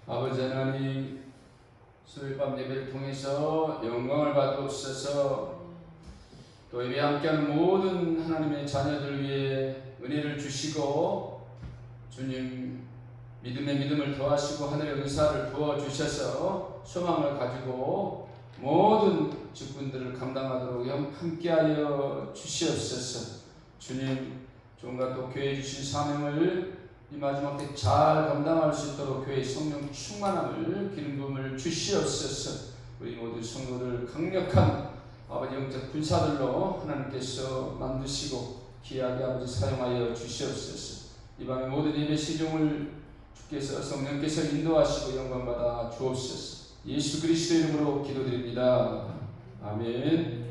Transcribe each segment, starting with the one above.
아버지 하나님, 수요일 밤 예배를 통해서 영광을 받옵소서. 또 예배 함께하는 모든 하나님의 자녀들 위해 은혜를 주시고 주님 믿음의 믿음을 더하시고 하늘의 은사를 부어주셔서 소망을 가지고 모든 직분들을 감당하도록 함께하여 주시옵소서. 주님, 조금과 또 교회에 주신 사명을 이 마지막 때 잘 감당할 수 있도록 교회의 성령 충만함을 기름 부음을 주시옵소서. 우리 모두 성도들 강력한 아버지 영적 군사들로 하나님께서 만드시고 귀하게 아버지 사용하여 주시옵소서. 이 밤의 모든 예배 시중을 주께서 성령께서 인도하시고 영광받아 주옵소서. 예수 그리스도 이름으로 기도드립니다. 아멘.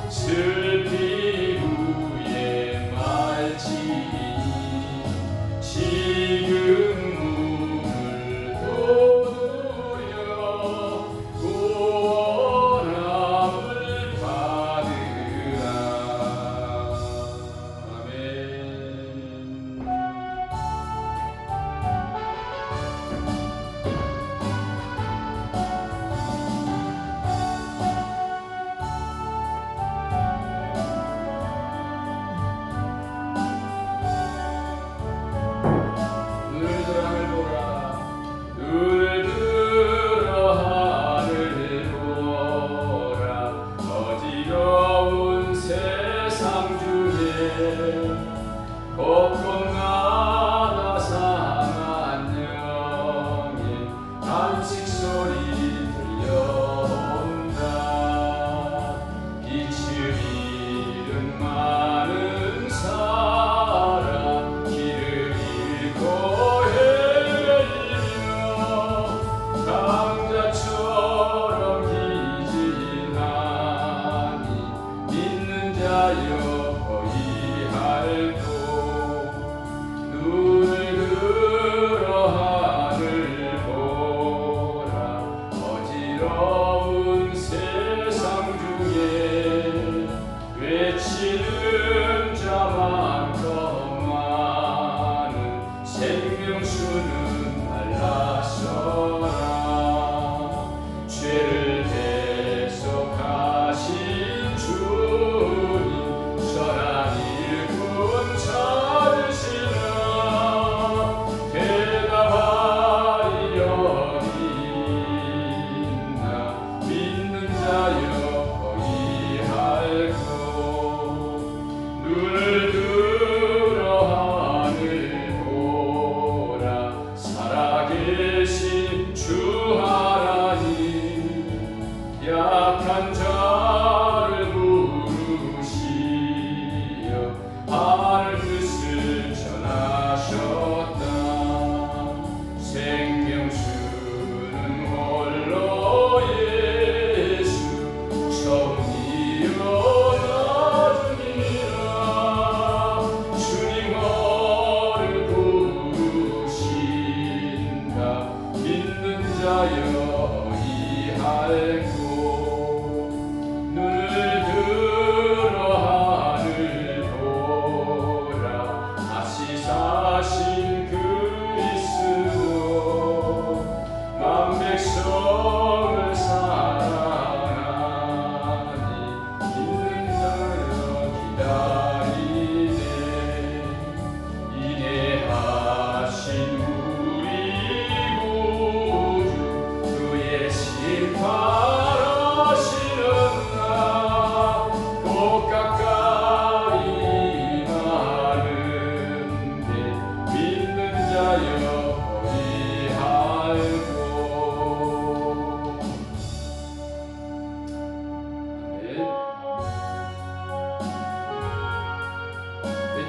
슬피 후에 말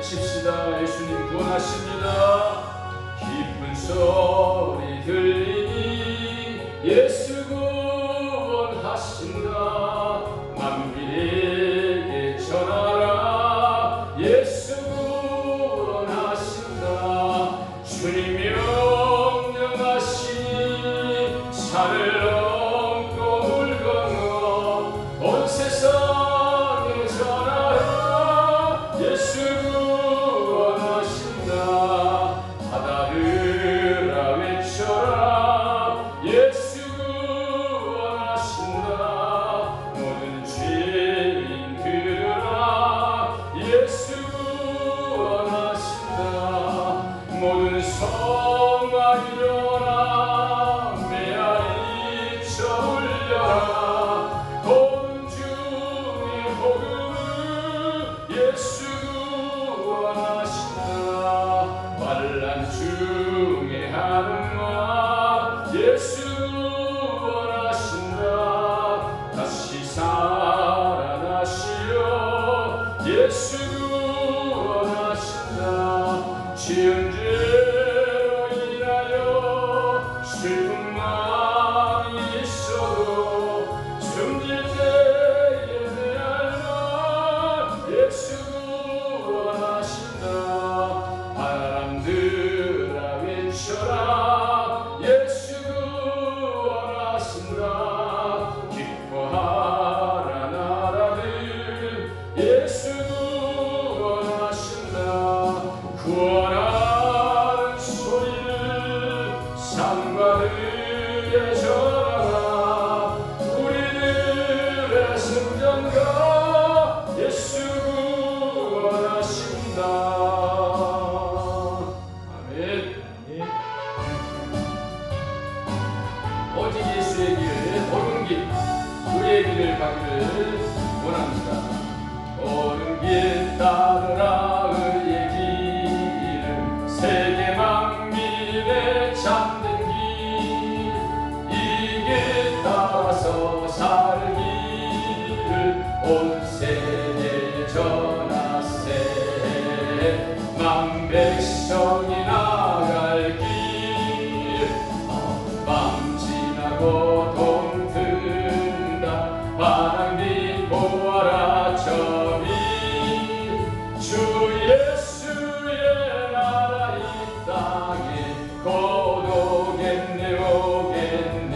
외칩시다. 예수님 구원하십니다. 기쁜 소리 들리니 예수 구원하신다. 만민에게 전하라. 예수 구원하신다. 주님 명령하시니 산을 넘고 물 건너 온 세상에 전하라. 예수 구원하신다. 바다들아 외쳐라. 예수 구원하신다. 모든 죄인 들으라. 예수 구원하신다. 모든 성아 일어나 메아리 쳐 울려라. 복음 중에 복음을 예수 구원하신다. 환난 중에 하늘과 예수 구원하신다. 다시 살아나시어 예수 구원하신다. 지은 죄로 인하여 슬픈 마음이 있어도 숨질 때에 대할 날 예수 구원하신다. 바람들아 외쳐라. 예수 구원하신다. 기뻐하라 나라들 예수 구원하신다. 구원하는 소리를 산과들에 전하라. 우리들의 승전가 예수 구원하신다. 아멘. 오직 예수의 길, 옳은 길, 그의 길을 가기를 원합니다. 옳은 길 따르라. 의의 길을 세계 만민의 참된 길, 이 길 따라서 살기를 온 세계에 전하세. 만 백성이 나갈 길, 밤 지나고 동 든다. 바람이 보아라 저리. 주 예수의 나라 이 땅에 곧 오겠네 오겠네.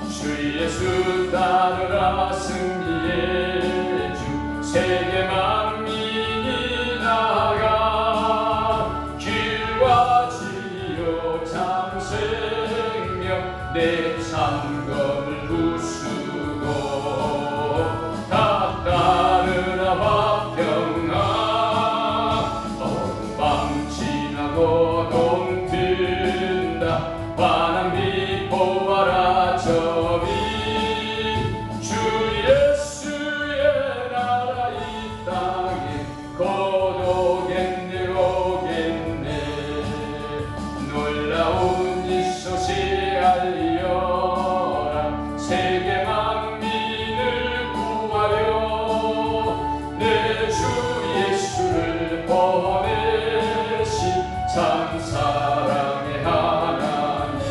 주 예수 따르라. 승리의 주 세계 만민이 나가. 길과 진리요 참 생명 내 창검을 부수고 다 따르라. 화평아 밤 지나고 동 든다. 바람이 보아라 저리. 주 예수의 나라 이 땅에 곧 오겠네 오겠네. 놀라운 이 소식 알리어라. 세계 만민을 구하려 내 주 예수를 보내신 참 사랑의 하나님.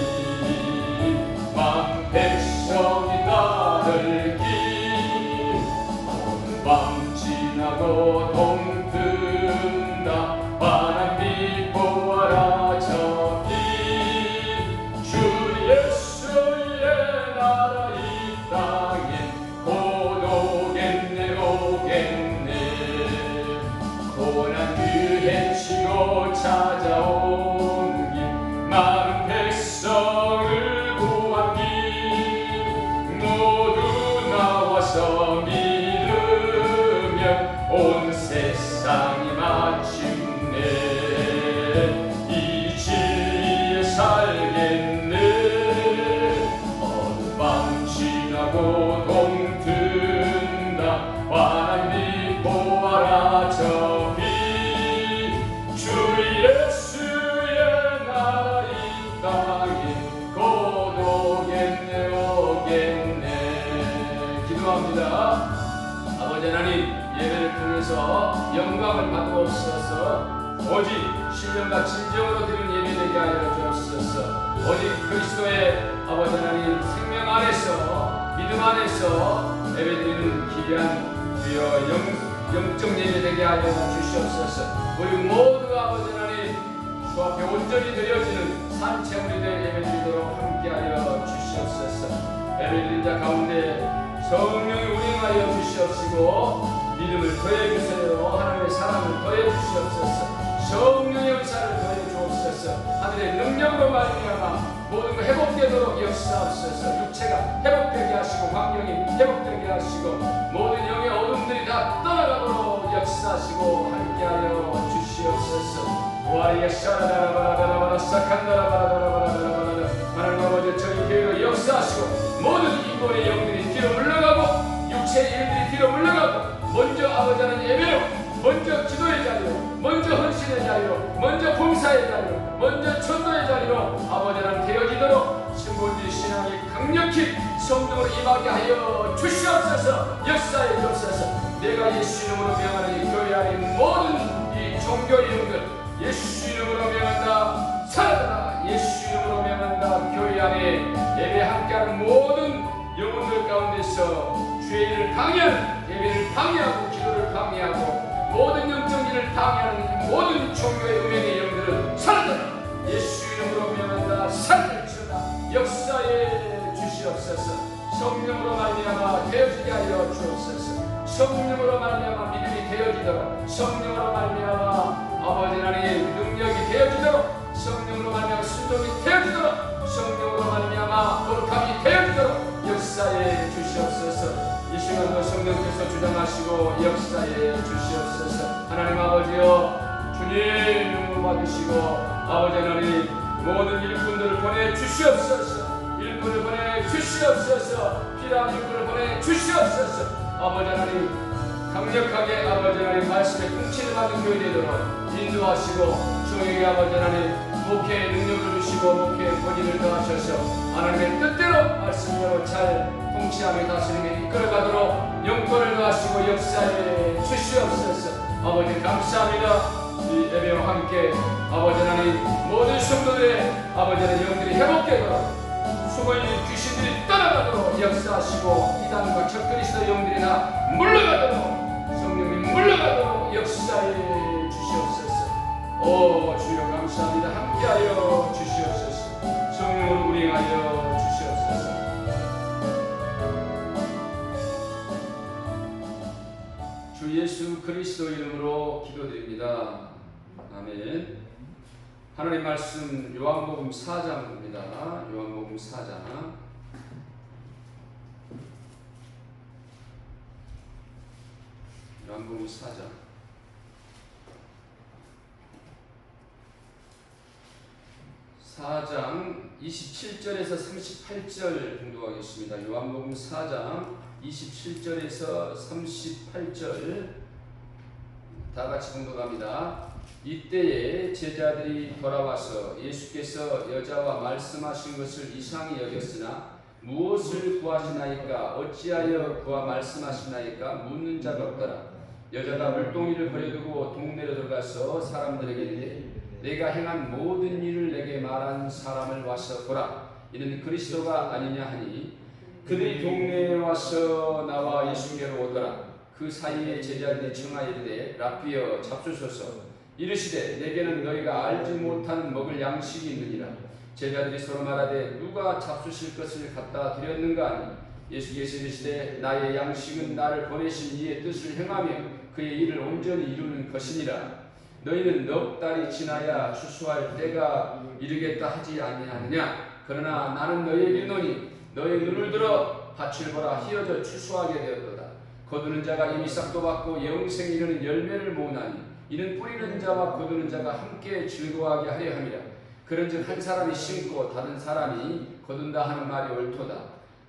만 백성이 따를 길, 밤 지나고 동 든다. 바람이 보아라 저기. 주 예수의 나라 이 땅에 곧 오겠네 오겠네. 고난 유해치고 찾아온 길, 많은 백성을 구한 길, 모두 나와서 믿으면 온 세상이 마침내 이 진리에 살겠네. 어느 밤 지나고 동 든다. 바람이 보아라 저기. 주 예수의 나라 이 땅에 곧 오겠네 오겠네. 기도합니다. 아버지 하나님, 예배를 통해서 영광을 받으옵소서. 오직 신령과 진정으로 드리는 예배 되게 하여 주옵소서. 오직 그리스도의 아버지 하나님 생명 안에서 믿음 안에서 예배드리는 귀한 주여 영적 예배 되게 하여 주시옵소서. 우리 모두 아버지 하나님 주 앞에 온전히 드려지는 산채물이 될 예배드리도록 함께하여 주시옵소서. 예배드린 자 가운데 성령이 운행하여 주시옵시고 믿음을 더해 주세요. 하나님의 사랑을 더해 주시옵소서. 성령의 은사를 더해 주옵소서. 하늘의 능력으로 말미암아 모든 것 회복되도록 역사하옵소서. 육체가 회복되게 하시고 환경이 회복되게 하시고 모든 영의 어둠들이 다 떠나가도록 역사하시고 함께하여 주시옵소서. 와리에 샤라라라바라바라바라 사칸다라바라바라바라바라바라 하나님 아버지 저희 교회가 역사하시고 모든 인본의 영들이 뒤로 물러가고 육체의 일들이 뒤로 물러가고 먼저 아버지 하나님 예배로 먼저 기도의 자리로 먼저 헌신의 자리로 먼저 봉사의 자리로 먼저 천도의 자리로 아버지 하나님 되어지도록 신본주의 신앙이 강력히 성령으로 임하게 하여 주시옵소서. 역사에 주옵소서. 내가 예수 이름으로 명하는 이 교회 안에 모든 이 종교 이름들 예수 이름으로 명한다. 살아라. 예수 이름으로 명한다. 교회 안에 예배 함께하는 모든 영혼들 가운데서 주의 일을 방해하는 예배를 방해하고 기도를 방해하고 모든 영적 일을 방해하는 모든 종교의 음행의 영들은 살아라. 예수 이름으로 명한다. 살려주라. 역사에 주시옵소서. 성령으로 말미암아 되어지게 하여 주옵소서. 성령으로 말미암아 믿음이 되어지도록 성령으로 말미암아 아버지 하나님 능력이 되어지도록 성령으로 말미암아 순종이 되어지도록 성령으로 말미암아 거룩함이 되어지도록 역사에 주시옵소서. 이 시간도 성령께서 주장하시고 역사에 주시옵소서. 하나님 아버지여 주님 받으시고 아버지 하나님 모든 일꾼들을 보내 주시옵소서. 일꾼을 보내 주시옵소서. 필요한 일꾼을 보내 주시옵소서. 아버지 하나님 강력하게 아버지 하나님 말씀에 통치를 받는 교회 되도록 인도하시고 종에게 아버지 하나님 목회의 능력을 주시고 목회의 권위를 더하셔서 하나님의 뜻대로 말씀으로 잘 통치하며 다스림에 이끌어가도록 영권을 더하시고 역사에 주시옵소서. 아버지 감사합니다. 이 예배와 함께 아버지 하나님 모든 성도들의 아버지 하나님 영들이 회복되도록 숨어있는 귀신들이 떠나가도록 역사하시고 이단과 적그리스도 영들이 다 물러가도록 성령님 물러가도록 역사에 주시옵소서. 오 주여 감사합니다. 함께하여 주시옵소서. 성령으로 운행하여 주시옵소서. 주 예수 그리스도 이름으로 기도드립니다. 아멘. 하나님 말씀 요한복음 4장입니다. 요한복음 4장. 요한복음 4장. 4장 27절에서 38절 공독하겠습니다. 요한복음 4장 27절에서 38절 다 같이 공독합니다. 이때에 제자들이 돌아와서 예수께서 여자와 말씀하신 것을 이상히 여겼으나 무엇을 구하시나이까 어찌하여 그와 말씀하시나이까 묻는 자가 없더라. 여자가 물동이를 버려두고 동네로 들어가서 사람들에게 이르되 내가 행한 모든 일을 내게 말한 사람을 와서 보라. 이는 그리스도가 아니냐 하니 그들이 동네에 와서 나와 예수께로 오더라. 그 사이에 제자들이 청하여 이르되 라피여 잡수소서. 이르시되 내게는 너희가 알지 못하는 먹을 양식이 있느니라. 제자들이 서로 말하되 누가 잡수실 것을 갖다 드렸는가 하니 예수께서 이르시되 나의 양식은 나를 보내신 이의 뜻을 행하며 그의 일을 온전히 이루는 것이니라. 너희는 넉 달이 지나야 추수할 때가 이르겠다 하지 아니하느냐. 그러나 나는 너희에게 이르노니 너희 눈을 들어 밭을 보라. 희어져 추수하게 되었도다. 거두는 자가 이미 싹도 받고 영생에 이르는 열매를 모으나니 이는 뿌리는 자와 거두는 자가 함께 즐거워하게 하려 함이라. 그런즉 한 사람이 심고 다른 사람이 거둔다 하는 말이 옳도다.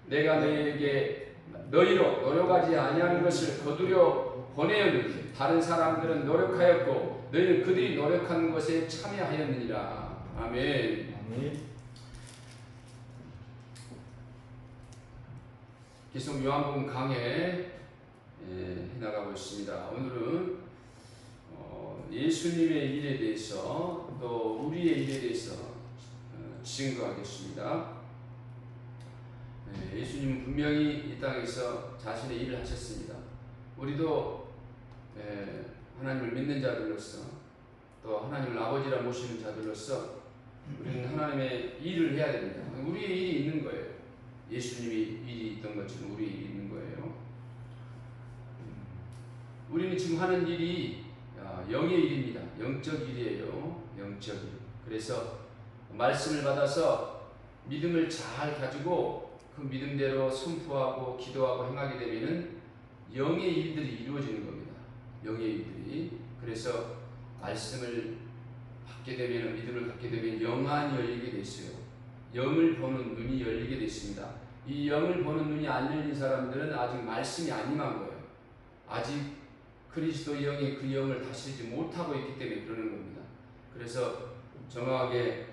내가 너희에게 너희로 노력하지 아니하는 것을 거두려 보내었느니 다른 사람들은 노력하였고 너희는 그들이 노력하는 것에 참여하였느니라. 아멘. 계속 요한복음 강해 해나가고 있습니다. 오늘은 예수님의 일에 대해서 또 우리의 일에 대해서 증거하겠습니다. 예수님은 분명히 이 땅에서 자신의 일을 하셨습니다. 우리도 하나님을 믿는 자들로서 또 하나님을 아버지라 모시는 자들로서 우리는 하나님의 일을 해야 됩니다. 우리의 일이 있는 거예요. 예수님이 일이 있던 것처럼 우리의 일이 있는 거예요. 우리는 지금 하는 일이 영의 일입니다. 영적 일이에요. 영적 일. 그래서 말씀을 받아서 믿음을 잘 가지고 그 믿음대로 선포하고 기도하고 행하게 되면은 영의 일들이 이루어지는 겁니다. 영의 일들이. 그래서 말씀을 받게 되면, 믿음을 갖게 되면 영안이 열리게 돼 있어요. 영을 보는 눈이 열리게 돼 있습니다. 이 영을 보는 눈이 안 열린 사람들은 아직 말씀이 안 임한 거예요. 아직 그리스도의 영이 그 영을 다스리지 못하고 있기 때문에 그러는 겁니다. 그래서 정확하게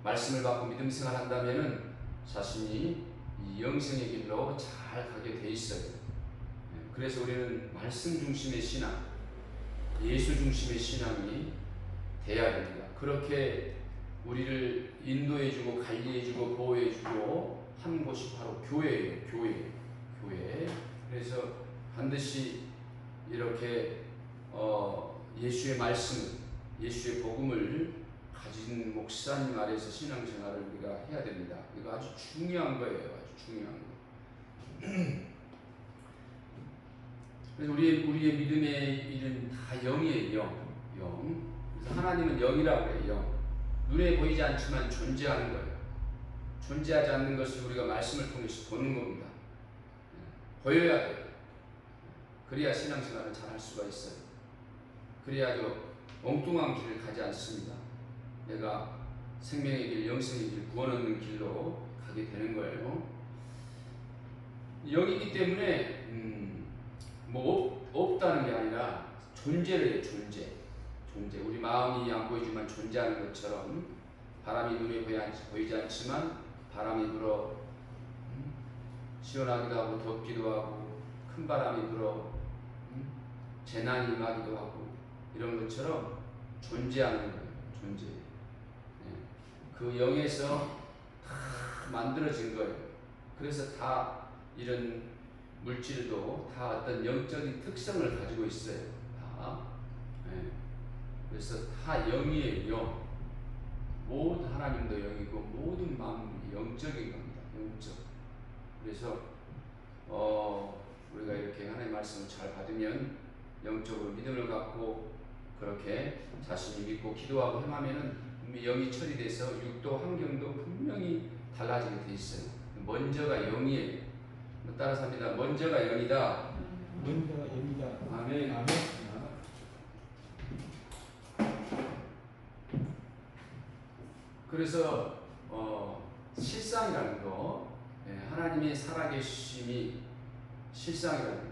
말씀을 받고 믿음 생활한다면은 자신이 이 영생의 길로 잘 가게 돼 있어요. 그래서 우리는 말씀 중심의 신앙, 예수 중심의 신앙이 돼야 됩니다. 그렇게 우리를 인도해주고 관리해주고 보호해주고 한 곳이 바로 교회예요. 교회. 그래서 반드시 이렇게 예수의 말씀, 예수의 복음을 가진 목사님 아래에서 신앙생활을 우리가 해야 됩니다. 이거 아주 중요한 거예요. 아주 중요한 거. 그래서 우리의 믿음의 일은 다 영이에요. 영. 그래서 하나님은 영이라고 해요. 영. 눈에 보이지 않지만 존재하는 거예요. 존재하지 않는 것을 우리가 말씀을 통해서 보는 겁니다. 보여야 돼요. 그래야 신앙생활을 잘 할 수가 있어요. 그래야죠 엉뚱한 길을 가지 않습니다. 내가 생명의 길, 영생의 길, 구원 얻는 길로 가게 되는 거예요. 영이기 때문에 뭐 없다는 게 아니라 존재를 해요. 존재. 우리 마음이 안 보이지만 존재하는 것처럼 바람이 눈에 보이지 않지만 바람이 불어 시원하기도 하고 덥기도 하고 큰 바람이 불어 재난이 임하기도 하고 이런 것처럼 존재하는 거예요. 존재. 그 영에서 다 만들어진 거예요. 그래서 다 이런 물질도 다 어떤 영적인 특성을 가지고 있어요. 다. 그래서 다 영이에요. 영. 모든 하나님도 영이고 모든 마음이 영적인 겁니다. 영적. 그래서 우리가 이렇게 하나님의 말씀을 잘 받으면 영적으로 믿음을 갖고 그렇게 자신이 믿고 기도하고 행하면은 영이 처리돼서 육도 환경도 분명히 달라지게 돼 있어요. 먼저가 영이에요. 따라서 합니다. 먼저가 영이다. 먼저가 영이다. 아멘. 아멘. 그래서 실상이라는 거, 하나님의 살아계심이 실상이라는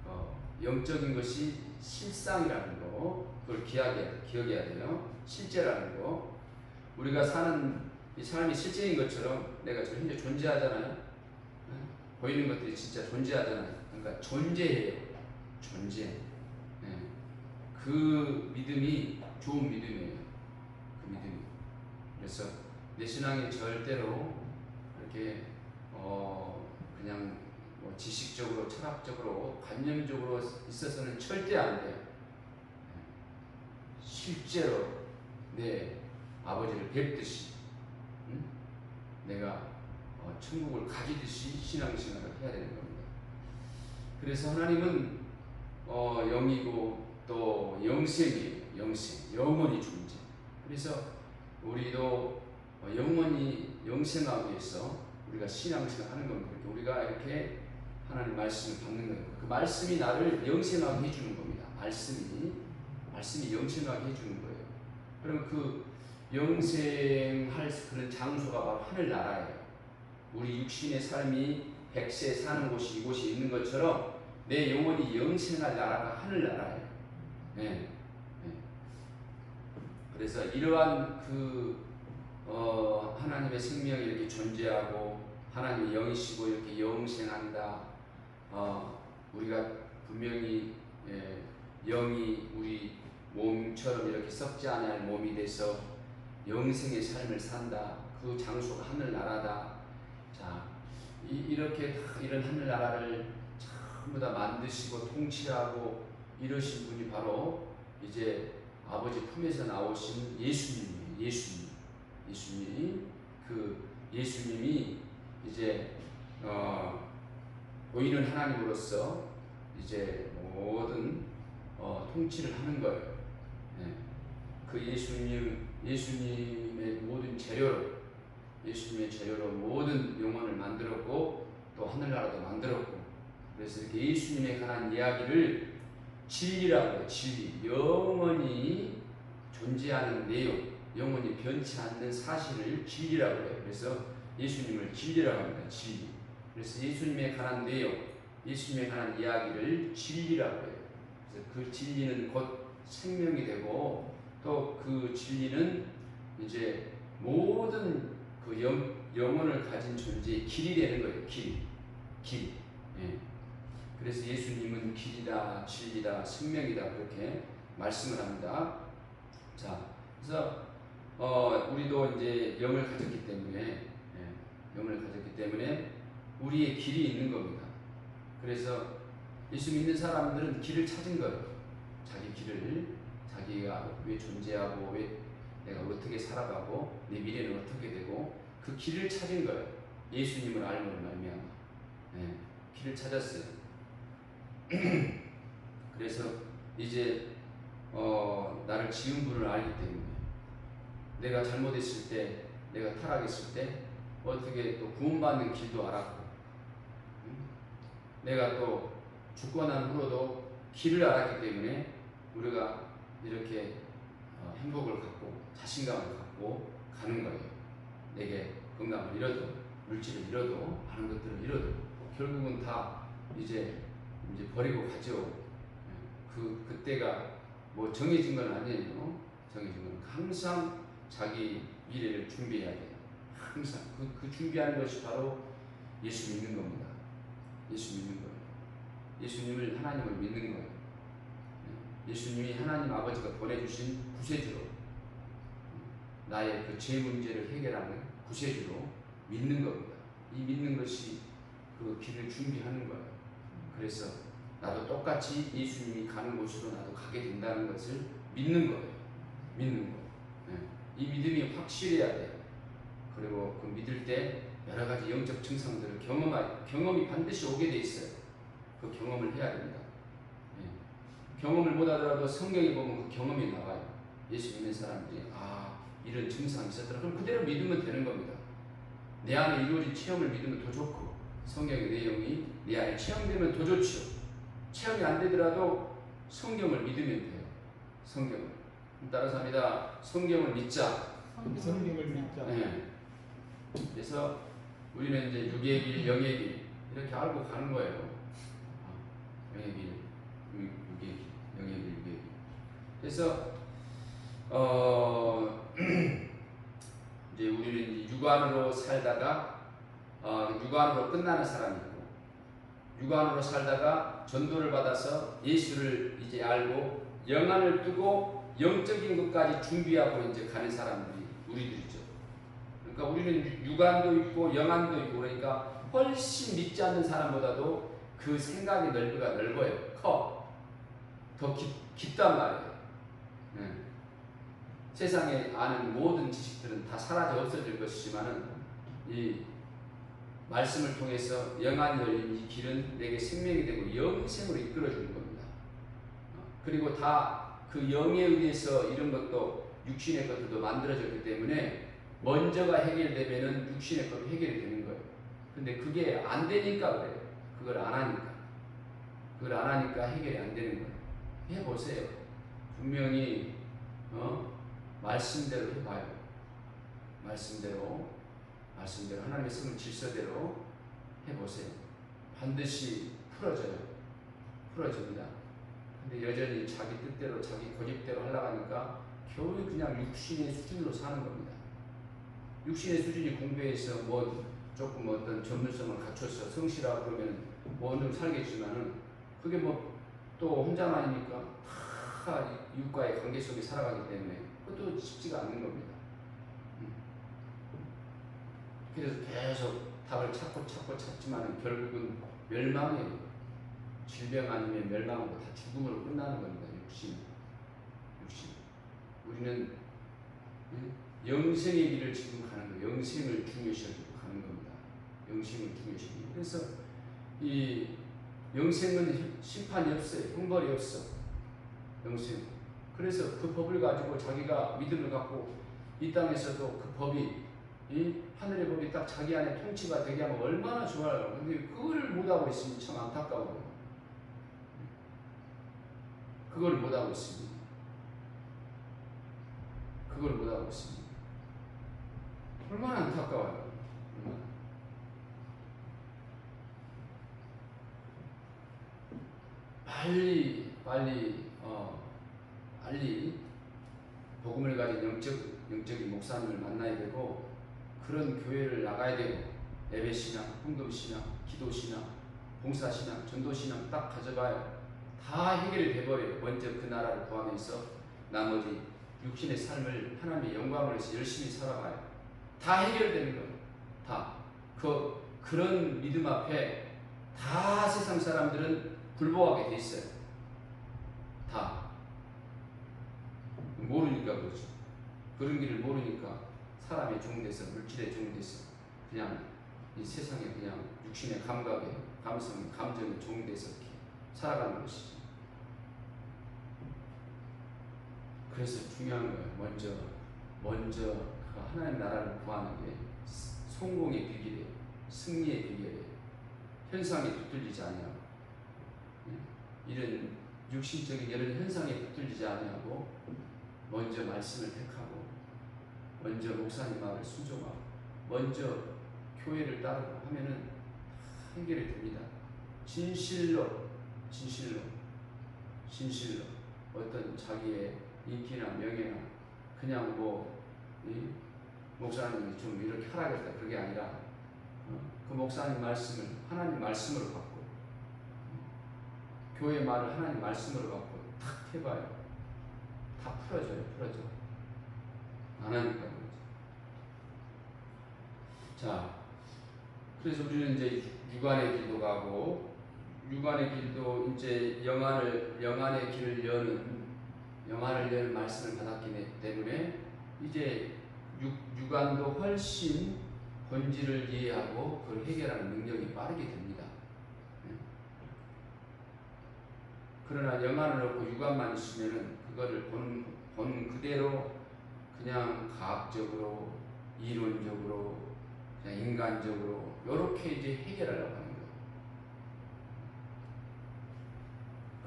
거, 영적인 것이 실상이라는 거, 그걸 기억해야 돼요. 실제라는 거. 우리가 사는 이 삶이 실제인 것처럼 내가 지금 현재 존재하잖아요. 보이는 것들이 진짜 존재하잖아요. 그러니까 존재해요. 존재. 그 믿음이 좋은 믿음이에요. 그 믿음이. 그래서 내 신앙이 절대로 이렇게 그냥 뭐 지식적으로, 철학적으로, 관념적으로 있어서는 절대 안 돼요. 실제로 내 아버지를 뵙듯이 내가 천국을 가지듯이 신앙생활을 해야 되는 겁니다. 그래서 하나님은 영이고 또 영생이에요. 영원히 존재. 그래서 우리도 영원히 영생하기 위해서 우리가 신앙생활 하는 겁니다. 우리가 이렇게 하나님 말씀을 받는 거예요. 그 말씀이 나를 영생하게 해주는 겁니다. 말씀이 영생하게 해주는 거예요. 그럼 그 영생할 그런 장소가 바로 하늘나라예요. 우리 육신의 삶이 100세 사는 곳이 이곳이 있는 것처럼 내 영혼이 영생할 나라가 하늘나라예요. 그래서 이러한 하나님의 생명이 이렇게 존재하고 하나님의 영이시고 이렇게 영생한다. 우리가 분명히 영이 우리 몸처럼 이렇게 썩지 않을 몸이 돼서 영생의 삶을 산다. 그 장소가 하늘나라다. 자, 이렇게 다 이런 하늘나라를 전부 다 만드시고 통치하고 이러신 분이 바로 이제 아버지 품에서 나오신 예수님이에요. 예수님이 이제 보이는 하나님으로서 이제 모든 통치를 하는 거예요. 네. 그 예수님의 모든 예수님의 재료로 모든 영혼을 만들었고 또 하늘나라도 만들었고, 그래서 이렇게 예수님에 관한 이야기를 진리라고 해요. 진리, 영원히 존재하는 내용, 영원히 변치 않는 사실을 진리라고 해요. 그래서 예수님을 진리라고 합니다. 진리. 그래서 예수님에 관한 내용, 예수님에 관한 이야기를 진리라고 해요. 그래서 그 진리는 곧 생명이 되고 또 그 진리는 이제 모든 그 영혼을 가진 존재의 길이 되는 거예요. 길. 예. 그래서 예수님은 길이다, 진리다, 생명이다 그렇게 말씀을 합니다. 자, 그래서 우리도 이제 영을 가졌기 때문에 우리의 길이 있는 겁니다. 그래서 예수 믿는 사람들은 길을 찾은 거예요. 자기 길을, 자기가 왜 존재하고 왜 내가 어떻게 살아가고 내 미래는 어떻게 되고 그 길을 찾은 거예요. 예수님을 알므로 말미암아. 네, 길을 찾았어요. 그래서 이제 나를 지은 분을 알기 때문에 내가 잘못했을 때, 내가 타락했을 때 어떻게 또 구원받는 길도 알았고, 내가 또 죽고 난 후로도 길을 알았기 때문에 우리가 이렇게 행복을 갖고 자신감을 갖고 가는 거예요. 내게 건강을 잃어도, 물질을 잃어도, 많은 것들을 잃어도 결국은 다 이제 버리고 가죠. 그때가 뭐 정해진 건 아니에요. 정해진 건 항상 자기 미래를 준비해야 돼요. 항상 그 준비하는 것이 바로 예수 믿는 겁니다. 예수 믿는 거예요. 예수님을, 하나님을 믿는 거예요. 예수님이 하나님 아버지가 보내주신 구세주로, 나의 그 죄 문제를 해결하는 구세주로 믿는 겁니다. 이 믿는 것이 그 길을 준비하는 거예요. 그래서 나도 똑같이 예수님이 가는 곳으로 나도 가게 된다는 것을 믿는 거예요. 믿는 거. 이 믿음이 확실해야 돼요. 그리고 그 믿을 때 여러 가지 영적 증상들을 경험이 반드시 오게 돼 있어요. 그 경험을 해야 됩니다. 경험을 못하더라도 성경에 보면 그 경험이 나와요. 예수 믿는 사람들이 이런 증상이 있었더라. 그럼 그대로 믿으면 되는 겁니다. 내 안에 이루어진 체험을 믿으면 더 좋고, 성경의 내용이 내 안에 체험되면 더 좋죠. 체험이 안 되더라도 성경을 믿으면 돼요. 성경을. 따라서 합니다. 성경을 믿자. 성경을 믿자. 네. 그래서 우리는 이제 육의 길, 영의 길 이렇게 알고 가는 거예요. 영의 길, 육의 길, 영의 길, 육의 길. 그래서 이제 우리는 이제 육안으로 살다가 육안으로 끝나는 사람이 있고, 육안으로 살다가 전도를 받아서 예수를 이제 알고 영안을 뜨고 영적인 것까지 준비하고 이제 가는 사람들이 우리들이죠. 그러니까 우리는 육안도 있고 영안도 있고, 그러니까 훨씬 믿지 않는 사람보다도 그 생각의 넓이가 넓어요. 더 깊단 말이에요. 세상에 아는 모든 지식들은 다 사라져 없어질 것이지만은 이 말씀을 통해서 영안이 열린 이 길은 내게 생명이 되고 영생으로 이끌어주는 겁니다. 그리고 다 그 영에 의해서 이런 것도 육신의 것들도 만들어졌기 때문에 먼저가 해결되면은 육신의 것도 해결이 되는 거예요. 근데 그게 안 되니까 그래요. 그걸 안 하니까 해결이 안 되는 거예요. 해보세요. 분명히 말씀대로 해봐요. 말씀대로 하나님의 성은 질서대로 해보세요. 반드시 풀어집니다. 근데 여전히 자기 뜻대로, 자기 고집대로 하려고 하니까 겨우 그냥 육신의 수준으로 사는 겁니다. 육신의 수준이 공부해서 뭐 조금 어떤 전문성을 갖춰서 성실하고 그러면 뭐 어느 정도 살겠지만은 그게 뭐 또 혼자만이니까 다 다 이웃과의 관계 속에 살아가기 때문에 그것도 쉽지가 않는 겁니다. 그래서 계속 답을 찾지만 결국은 멸망이에요. 질병 아니면 멸망으로 다 죽음으로 끝나는 겁니다. 육신. 우리는 영생의 길을 지금 가는 거예요. 영생을 중요시 여기고 가는 겁니다. 영생을 중요시 여기고. 그래서 이 영생은 심판이 없어요. 형벌이 없어. 영생. 그래서 그 법을 가지고 자기가 믿음을 갖고 이 땅에서도 그 법이 이 하늘의 법이 딱 자기 안에 통치가 되게 하면 얼마나 좋아요. 근데 그걸 못하고 있으니 참 안타까워요. 그걸 못하고 있습니다. 얼마나 안타까워요. 빨리 복음을 가진 영적인 목사님을 만나야 되고 그런 교회를 나가야 되고 예배신앙, 헌금신앙, 기도신앙, 봉사신앙, 전도신앙 딱 가져봐요. 다 해결이 돼버려요. 먼저 그 나라를 구하면서 나머지 육신의 삶을 하나님의 영광을 위해서 열심히 살아가요. 다 해결되는 거예요. 다. 그런 믿음 앞에 다 세상 사람들은 불복하게 돼 있어요. 다. 모르니까 그렇죠. 그런 길을 모르니까 사람의 종돼서 물질의 종돼서 그냥 이 세상에 그냥 육신의 감각에 감성에 감정에 종돼서 이렇게 살아가는 것이죠. 그래서 중요한 거예요. 먼저 그 하나님 나라를 구하는 게 성공의 비결이에요. 승리의 비결이에요. 현상에 붙들리지 아니하고 이런 육신적인 이런 현상에 붙들리지 아니하고 먼저 말씀을 택하고 먼저 목사님 말을 순종하고 먼저 교회를 따르고 하면은 해결이 됩니다. 진실로 어떤 자기의 인기나 명예나 그냥 목사님이 좀 이렇게 하라겠다 그게 아니라 그 목사님 말씀을 하나님 말씀으로 받고 교회 말을 하나님 말씀으로 받고 탁 해봐요. 다 풀어져. 안 하니까 그러죠. 자, 그래서 우리는 이제 육안의 길도 가고 육안의 길도 이제 영안의 길을 여는 말씀을 받았기 때문에 이제 육안도 훨씬 본질을 이해하고 그걸 해결하는 능력이 빠르게 됩니다. 그러나 영안을 얻고 육안만 있으면은 그거를 본 그대로 그냥 과학적으로 이론적으로 그냥 인간적으로 이렇게 이제 해결하려고 하는 거예요.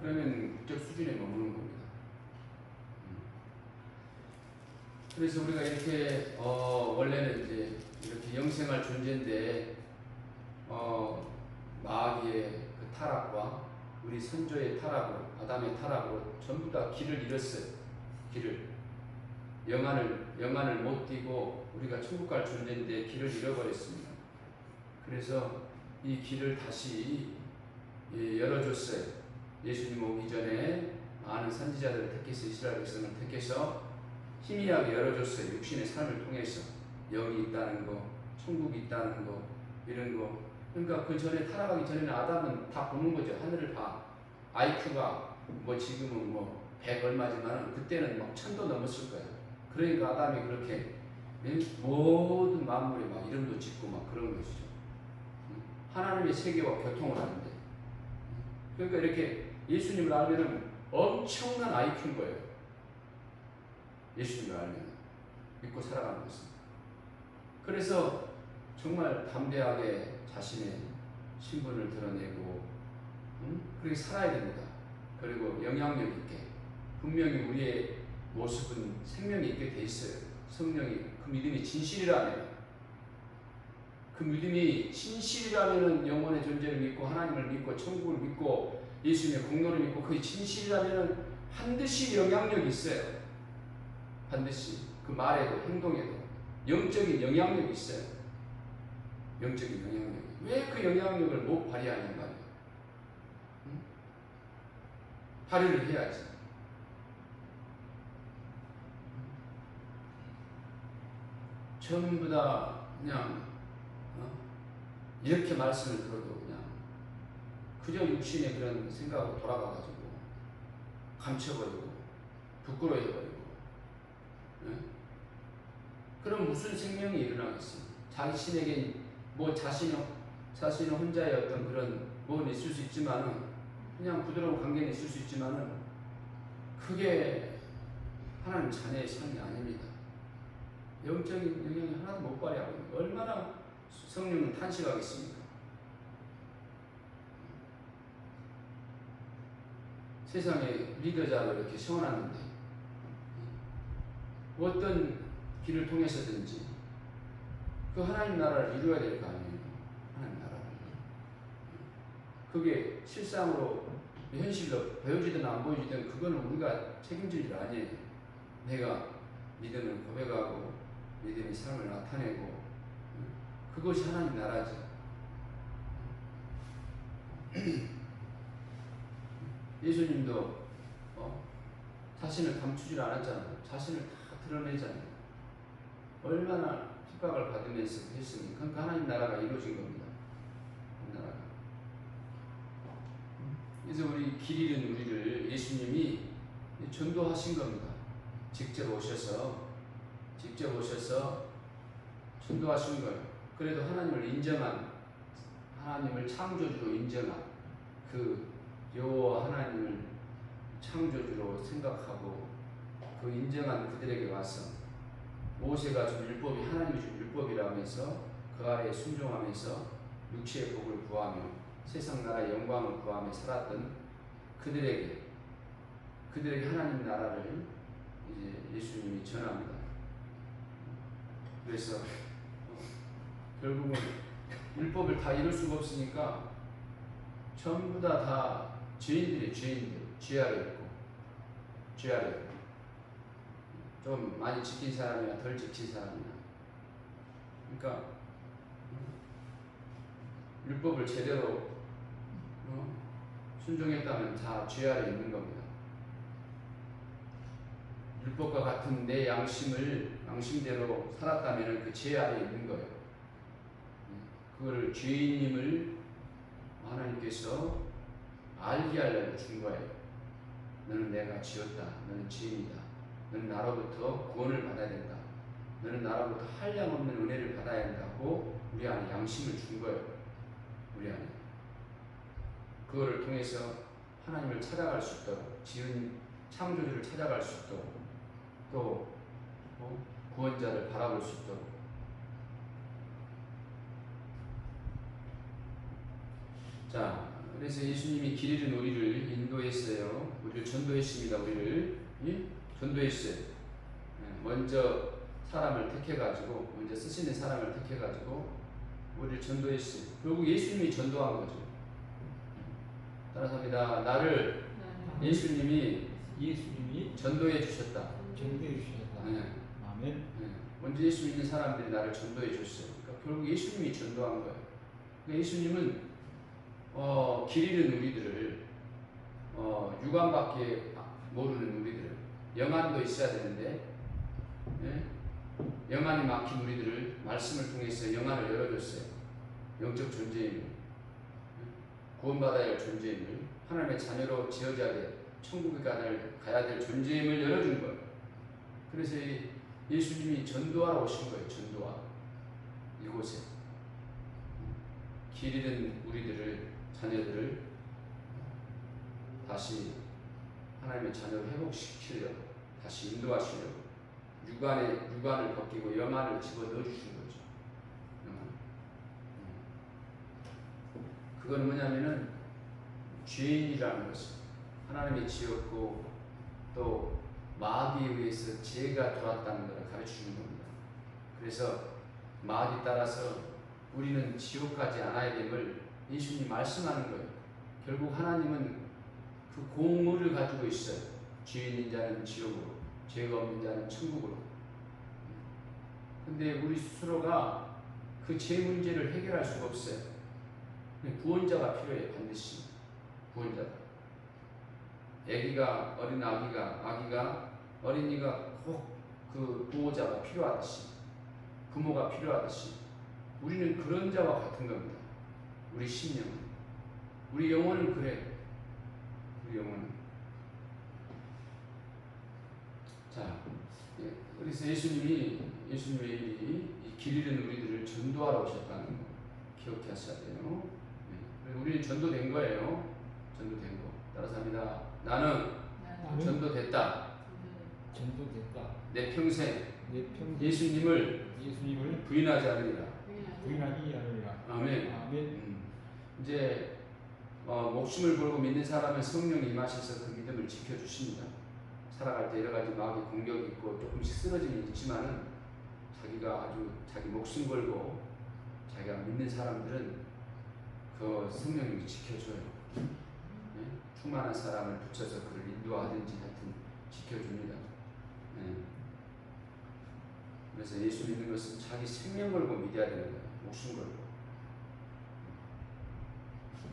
그러면 국적 수준에 머무는 겁니다. 그래서 우리가 이렇게 원래는 이제 이렇게 영생할 존재인데 마귀의 그 타락과 우리 선조의 타락으로 아담의 타락으로 전부 다 길을 잃었어요. 영안을 못 띄고 우리가 천국 갈 존재인데 길을 잃어버렸습니다. 그래서 이 길을 다시 열어줬어요. 예수님 오기 전에 많은 선지자들을 택해서 이스라엘 백성을 택해서 희미하게 열어줬어요. 육신의 삶을 통해서 영이 있다는 거, 천국이 있다는 거, 이런 거. 그러니까 그 전에 타락하기 전에는 아담은 다 보는 거죠. 하늘을 봐. IQ가 지금은 100 얼마지만 그때는 막 1000도 넘었을 거야. 그러니까 아담이 그렇게 모든 만물에 막 이름도 짓고 막 그런 것이죠. 하나님의 세계와 교통을 하는데. 그러니까 이렇게 예수님을 알면은 엄청난 IQ인 거예요. 예수님을 알면 믿고 살아가는 것입니다. 그래서 정말 담대하게 자신의 신분을 드러내고 그렇게 살아야 됩니다. 그리고 영향력 있게 분명히 우리의 모습은 생명이 있게 돼 있어요. 성령이 그 믿음이 진실이라면 영혼의 존재를 믿고 하나님을 믿고 천국을 믿고 예수님의 공로를 믿고 그게 진실이라면 반드시 영향력이 있어요. 반드시 그 말에도 행동에도 영적인 영향력이 있어요. 영적인 영향력이. 왜 그 영향력을 못 발휘하냔 말이에요. 발휘를 해야지. 전부 다 그냥 이렇게 말씀을 들어도 그냥 그저 육신의 그런 생각으로 돌아가가지고 감춰버리고 부끄러워해버리고, 그럼 무슨 생명이 일어나겠어요? 자신에게 뭐 자신이 혼자의 어떤 그런 뭐는 있을 수 있지만은, 그냥 부드러운 관계는 있을 수 있지만은 그게 하나님 자녀의 삶이 아닙니다. 영적인 영향이 하나도 못 발휘하고 있는 거예요. 얼마나 성령은 탄식하겠습니까? 세상에 리더자로 이렇게 세워놨는데 어떤 길을 통해서든지 그 하나님 나라를 이루어야 될 거 아니에요. 하나님 나라를. 그게 실상으로 현실로 보여지든 안 보여지든 그거는 우리가 책임질 일 아니에요. 내가 믿음을 고백하고 믿음의 삶을 나타내고, 그것이 하나님 나라죠. 예수님도 자신을 감추질 않았잖아요. 자신을 다 드러내잖아요. 얼마나 핍박을 받으면서 했으니, 그러니까 하나님 나라가 이루어진 겁니다. 하나님 나라가. 그래서 우리 길 잃은 우리를 예수님이 전도하신 겁니다. 직접 오셔서 전도하신 거예요. 그래도 하나님을 인정한, 하나님을 창조주로 인정한 요 하나님을 창조주로 생각하고 그 인정한 그들에게 와서 모세가 준 율법이 하나님이 준 율법이라면서 그 아래에 순종하면서 육체의 복을 구하며 세상 나라의 영광을 구하며 살았던 그들에게 하나님 나라를 이제 예수님이 전합니다. 그래서 결국은 율법을 다 이룰 수가 없으니까 전부 다 죄인들, 죄 아래 있고, 좀 많이 지킨 사람이나 덜 지킨 사람이나, 그러니까 율법을 제대로 순종했다면 다 죄 아래 있는 겁니다. 율법과 같은 내 양심대로 살았다면 그 죄 아래 있는 거예요. 그거를 죄인임을 하나님께서 알게 하려고 준 거예요. 너는 내가 지었다. 너는 죄인이다. 너는 나로부터 구원을 받아야 된다. 너는 나로부터 한량없는 은혜를 받아야 된다고 우리 안에 양심을 준 거예요. 우리 안에. 그거를 통해서 하나님을 찾아갈 수 있도록, 지은 창조주를 찾아갈 수 있도록, 또 구원자를 바라볼 수 있도록. 자, 그래서 예수님이 길 잃은 우리를 인도했어요. 우리를 전도했습니다. 우리를 전도했어요. 먼저 사람을 택해가지고, 먼저 쓰시는 사람을 택해가지고 우리를 전도했어요. 결국 예수님이 전도한 거죠. 따라서 합니다. 나를 예수님이 전도해 주셨다. 네. 아멘. 먼저 예수 믿는 사람들이 나를 전도해 줬어요. 그러니까 결국 예수님이 전도한 거예요. 그러니까 예수님은 길 잃은 우리들을, 육안밖에 모르는 우리들을, 영안도 있어야 되는데, 영안이 막힌 우리들을 말씀을 통해서 영안을 열어줬어요. 영적 존재임을, 구원받아야 할 존재임을, 하나님의 자녀로 지어져야 될, 천국에 가야 될 존재임을 열어준 거예요. 그래서 예수님이 전도하러 오신 거예요. 전도하러. 이곳에 길 잃은 우리들을, 자녀들을 다시 하나님의 자녀로 회복시키려고, 다시 인도하시려고 육안을 벗기고 영안을 집어넣어 주신 거죠. 그건 뭐냐면은 죄인이라는 것을 하나님이 지었고 또 마귀에 의해서 죄가 들어왔다는 것을 가르치는 겁니다. 그래서 마귀 따라서 우리는 지옥 가지 않아야 됨을 예수님이 말씀하는 거예요. 결국 하나님은 그 공의를 가지고 있어요. 죄인인 자는 지옥으로, 죄가 없는 자는 천국으로. 근데 우리 스스로가 그 죄 문제를 해결할 수가 없어요. 구원자가 필요해요. 반드시 구원자가. 어린이가 꼭 그 보호자가 필요하듯이 부모가 필요하듯이 우리는 그런 자와 같은 겁니다. 우리 심령은, 우리 영혼은 그래. 우리 영혼은. 자, 그래서 예수님의 길 잃은 우리들을 전도하러 오셨다는 거 기억하셔야 돼요. 우리는 전도된 거예요. 전도된 거. 따라서 합니다. 나는 전도됐다. 내 평생 예수님을 부인하지 않으리라. 아멘. 이제 목숨을 걸고 믿는 사람은 성령이 임하셔서 그 믿음을 지켜주십니다. 살아갈 때 여러 가지 마귀 공격이 있고 조금씩 쓰러짐이 있지만은 자기가 아주 자기 목숨 걸고 자기가 믿는 사람들은 그 성령님이 지켜줘요. 네? 충만한 사람을 붙여서 그를 인도하든지 하여튼 지켜줍니다. 네. 그래서 예수 믿는 것은 자기 생명 걸고 믿어야 되는 거예요. 목숨 걸고.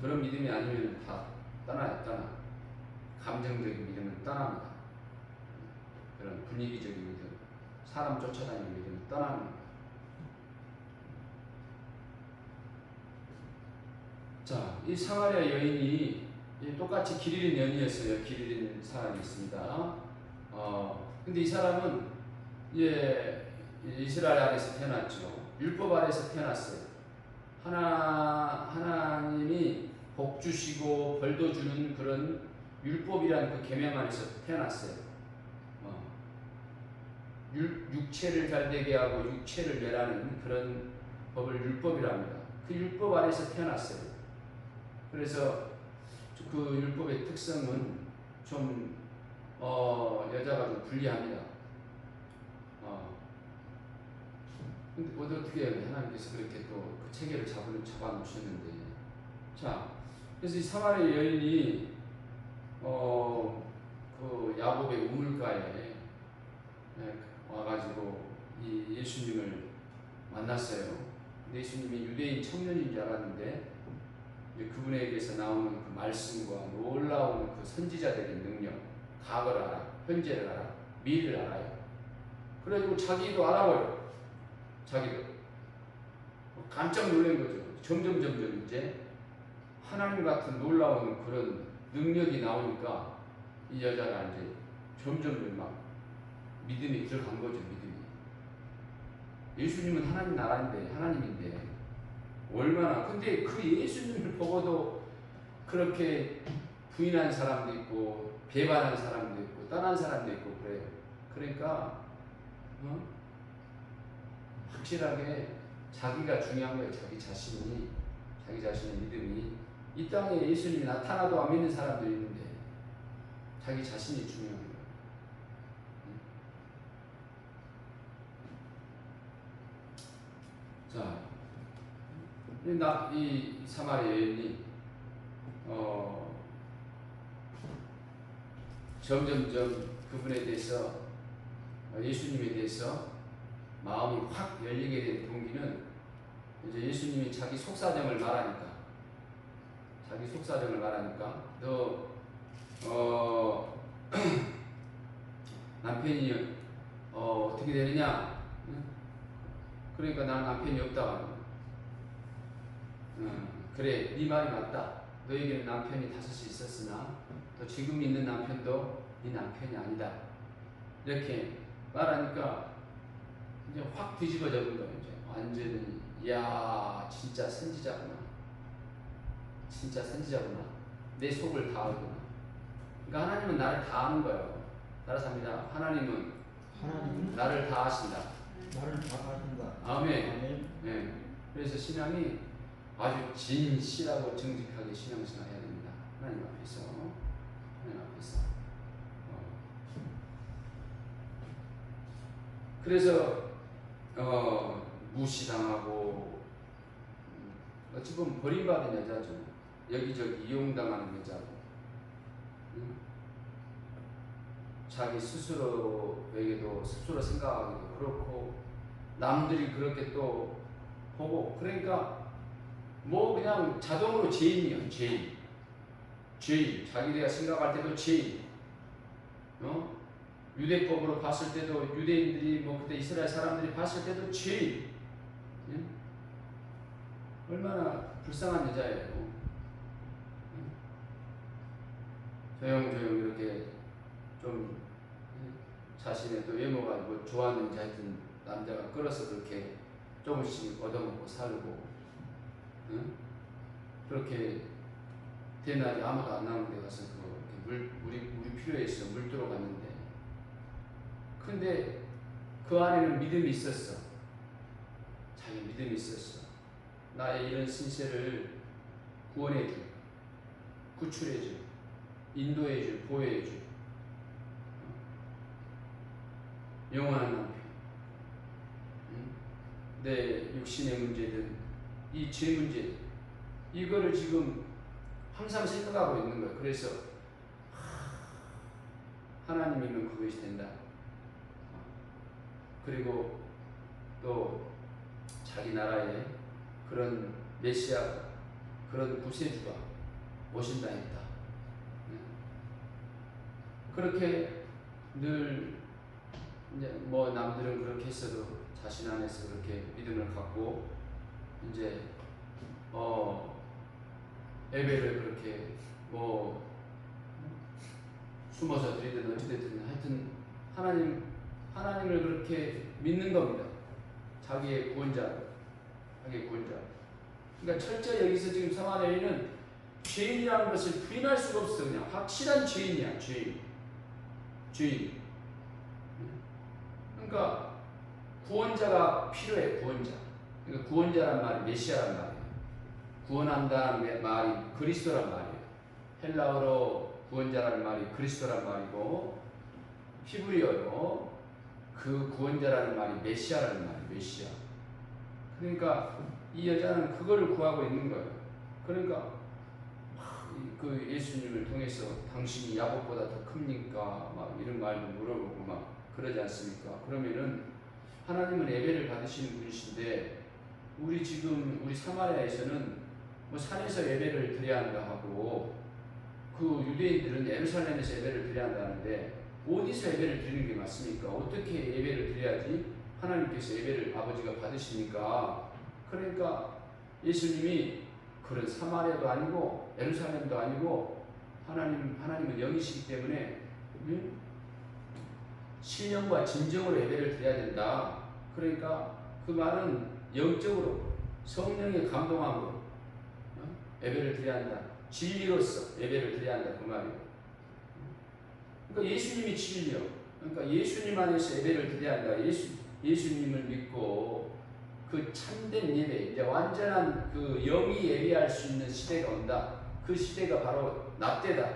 그런 믿음이 아니면 다 떠나. 감정적인 믿음은 떠납니다. 그런 분위기적인 믿음, 사람 쫓아다니는 믿음은 떠납니다. 자, 이 사마리아 여인이 똑같이 길 잃은 여인이었어요. 길 잃은 사람이 있습니다. 근데 이 사람은 이스라엘 아래에서 태어났죠. 율법 아래에서 태어났어요. 하나님이 복 주시고 벌도 주는 그런 율법이라는 그 계명 안에서 태어났어요. 육체를 잘되게 하고 육체를 멸하는 그런 법을 율법이랍니다. 그 율법 아래에서 태어났어요. 그래서 그 율법의 특성은 좀 여자가 좀 불리합니다. 근데 어떻게 하나님께서 그렇게 또 그 체계를 잡아놓으셨는데, 자, 그래서 이 사마리아 여인이 그 야곱의 우물가에 와가지고 이 예수님을 만났어요. 근데 예수님이 유대인 청년인 줄 알았는데 그분에게서 나오는 그 말씀과 놀라운 그 선지자적인 능력, 과거를 알아, 현재를 알아, 미래를 알아요. 그래가지고 자기도 알아버려. 자기도 깜짝 놀란 거죠. 점점 이제 하나님 같은 놀라운 그런 능력이 나오니까 이 여자가 이제 점점 막 믿음이 들어간 거죠. 믿음이. 예수님은 하나님 나라인데, 하나님인데 얼마나, 근데 그 예수님을 보고도 그렇게 부인한 사람도 있고 배반한 사람도 있고 떠난 사람도 있고 그래요. 그러니까 확실하게 자기가 중요한 거예요. 자기 자신의 믿음이. 이 땅에 예수님이 나타나도 안 믿는 사람도 있는데 자기 자신이 중요한 거예요. 자, 이 사마리아 여인이 점점점 그분에 대해서, 예수님에 대해서 마음이 확 열리게 된 동기는 이제 예수님이 자기 속사정을 말하니까 너 남편이 어떻게 되느냐? 그러니까 나는 남편이 없다. 그래, 네 말이 맞다. 너에게는 남편이 5이 있었으나 또 지금 있는 남편도 네 남편이 아니다. 이렇게 말하니까 이제 확 뒤집어져 본 거예요. 이제 완전히, 이야, 진짜 선지자구나. 내 속을 다 알구나. 그러니까 하나님은 나를 다 아는 거예요. 따라서 합니다. 하나님은 나를 다 아신다. 아멘. 네. 그래서 신앙이 아주 진실하고 정직하게 신앙생활 해야 됩니다. 하나님 앞에서. 그래서 무시당하고 어찌 보면 버림받은 여자죠. 여기저기 이용당하는 여자고, 자기 스스로에게도 스스로 생각하기도 그렇고 남들이 그렇게 또 보고, 그러니까 뭐 그냥 자동으로 죄인이에요. 죄인. 자기가 생각할 때도 죄인. 유대법으로 봤을 때도 유대인들이 뭐 그때 이스라엘 사람들이 봤을 때도 죄인. 예? 얼마나 불쌍한 여자예요. 조용조용 이렇게 좀 자신의 또 외모가 뭐 좋았는지 하여튼 남자가 끌어서 그렇게 조금씩 얻어먹고 살고, 응? 그렇게 된 날이 아무도 안 나오는 데 가서 물이 필요해서 물 들어갔는데, 근데 그 안에는 믿음이 있었어. 자기 믿음이 있었어. 나의 이런 신세를 구원해줘, 구출해줘, 인도해줘, 보호해줘. 영원한 남편. 내 육신의 문제든 이 죄 문제, 이거를 지금 항상 생각하고 있는 거예요. 그래서 하나님이면 그것이 된다. 그리고 또 자기 나라에 그런 메시아가, 그런 구세주가 오신다 했다. 그렇게 늘 이제 뭐 남들은 그렇게 했어도 자신 안에서 그렇게 믿음을 갖고 이제 예배를 그렇게 뭐 숨어서 드리든 어찌됐든 하여튼 하나님을 그렇게 믿는 겁니다. 자기의 구원자. 그러니까 철저히 여기서 지금 사마리아인은 죄인이라는 것을 부인할 수가 없어. 그냥 확실한 죄인이야. 죄인. 그러니까 구원자가 필요해. 그러니까 구원자란 말이 메시아란 말이에요. 구원한다는 말이 그리스도란 말이에요. 헬라어로 구원자라는 말이 그리스도란 말이고, 히브리어로 그 구원자라는 말이 메시아라는 말이에요. 메시아. 그러니까 이 여자는 그거를 구하고 있는 거예요. 그러니까 그 예수님을 통해서 당신이 야곱보다 더 큽니까? 막 이런 말도 물어보고 막 그러지 않습니까? 그러면은 하나님은 예배를 받으시는 분이신데, 우리 사마리아에서는 뭐 산에서 예배를 드려야 한다 하고, 그 유대인들은 예루살렘에서 예배를 드려야 한다는데 어디서 예배를 드리는 게 맞습니까? 어떻게 예배를 드려야지 하나님께서 예배를 아버지가 받으십니까? 그러니까 예수님이 그런 사마리아도 아니고 예루살렘도 아니고 하나님은 영이시기 때문에 신령과 진정으로 예배를 드려야 된다. 그러니까 그 말은 영적으로 성령의 감동함으로 예배를 드려야 한다. 진리로서 예배를 드려야 한다. 그 말이에요. 그러니까 예수님이 진리요. 그러니까 예수님 안에서 예배를 드려야 한다. 예수님을 믿고 그 참된 예배, 이제 완전한 그 영이 예배할 수 있는 시대가 온다. 그 시대가 바로 나 때다.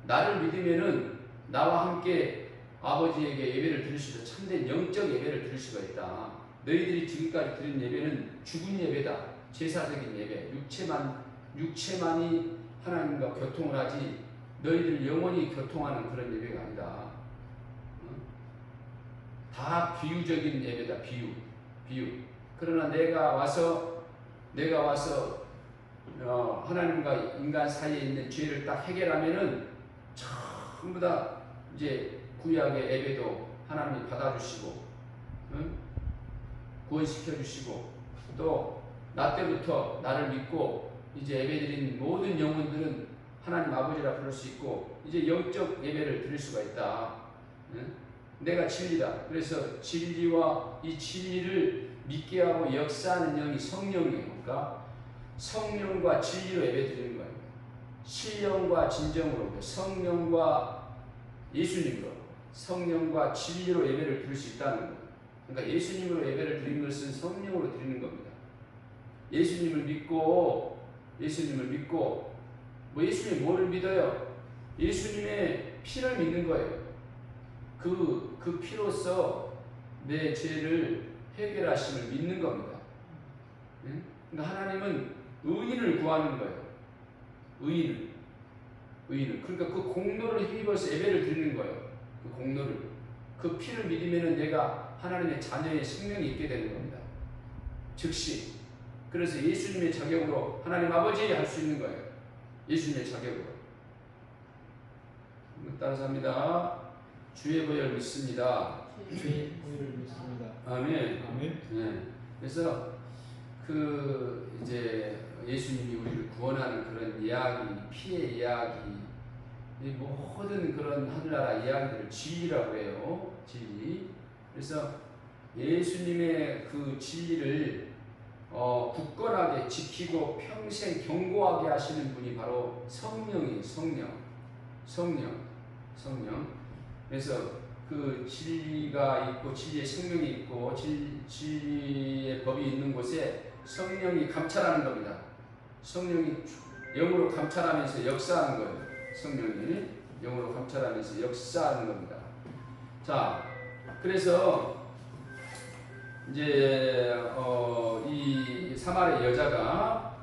나를 믿으면은 나와 함께 아버지에게 예배를 드릴 수 있다. 참된 영적 예배를 드릴 수가 있다. 너희들이 지금까지 드린 예배는 죽은 예배다. 제사적인 예배. 육체만이 하나님과 교통을 하지 너희들 영원히 교통하는 그런 예배가 아니다. 다 비유적인 예배다. 비유. 그러나 내가 와서 하나님과 인간 사이에 있는 죄를 딱 해결하면은 전부 다 이제 구약의 예배도 하나님이 받아주시고, 구원시켜 주시고, 또 나 때부터 나를 믿고 이제 예배드린 모든 영혼들은 하나님 아버지라 부를 수 있고, 이제 영적 예배를 드릴 수가 있다. 내가 진리다. 그래서 진리와 이 진리를 믿게 하고 역사하는 영이 성령이에요. 그러니까 성령과 진리로 예배 드리는 거예요. 신령과 진정으로, 성령과 예수님으로, 성령과 진리로 예배를 드릴 수 있다는 거예요. 그러니까 예수님으로 예배를 드리는 것은 성령으로 드리는 겁니다. 예수님을 믿고 뭐 예수님 뭐를 믿어요? 예수님의 피를 믿는 거예요. 그 피로써 내 죄를 해결하심을 믿는 겁니다. 그러니까 하나님은 의인을 구하는 거예요. 의인을. 그러니까 그 공로를 힘입어서 예배를 드리는 거예요. 그 공로를. 그 피를 믿으면 내가 하나님의 자녀의 생명이 있게 되는 겁니다. 즉시. 그래서 예수님의 자격으로 하나님 아버지 할 수 있는 거예요. 예수님의 자격으로. 따라서 합니다. 주의 보혈을 믿습니다. 주의 보혈을 믿습니다. 아멘. 아멘. 네. 그래서 이제 예수님이 우리를 구원하는 그런 이야기, 피의 이야기, 이 모든 그런 하늘나라 이야기들을 진리라고 해요. 진리. 그래서 예수님의 그 진리를 굳건하게 지키고 평생 견고하게 하시는 분이 바로 성령이에요. 성령. 그래서 그 진리가 있고 진리의 생명이 있고 진리의 법이 있는 곳에 성령이 감찰하는 겁니다. 성령이 영으로 감찰하면서 역사하는 거예요. 성령이 영으로 감찰하면서 역사하는 겁니다. 자, 그래서 이제 이 사마리아 여자가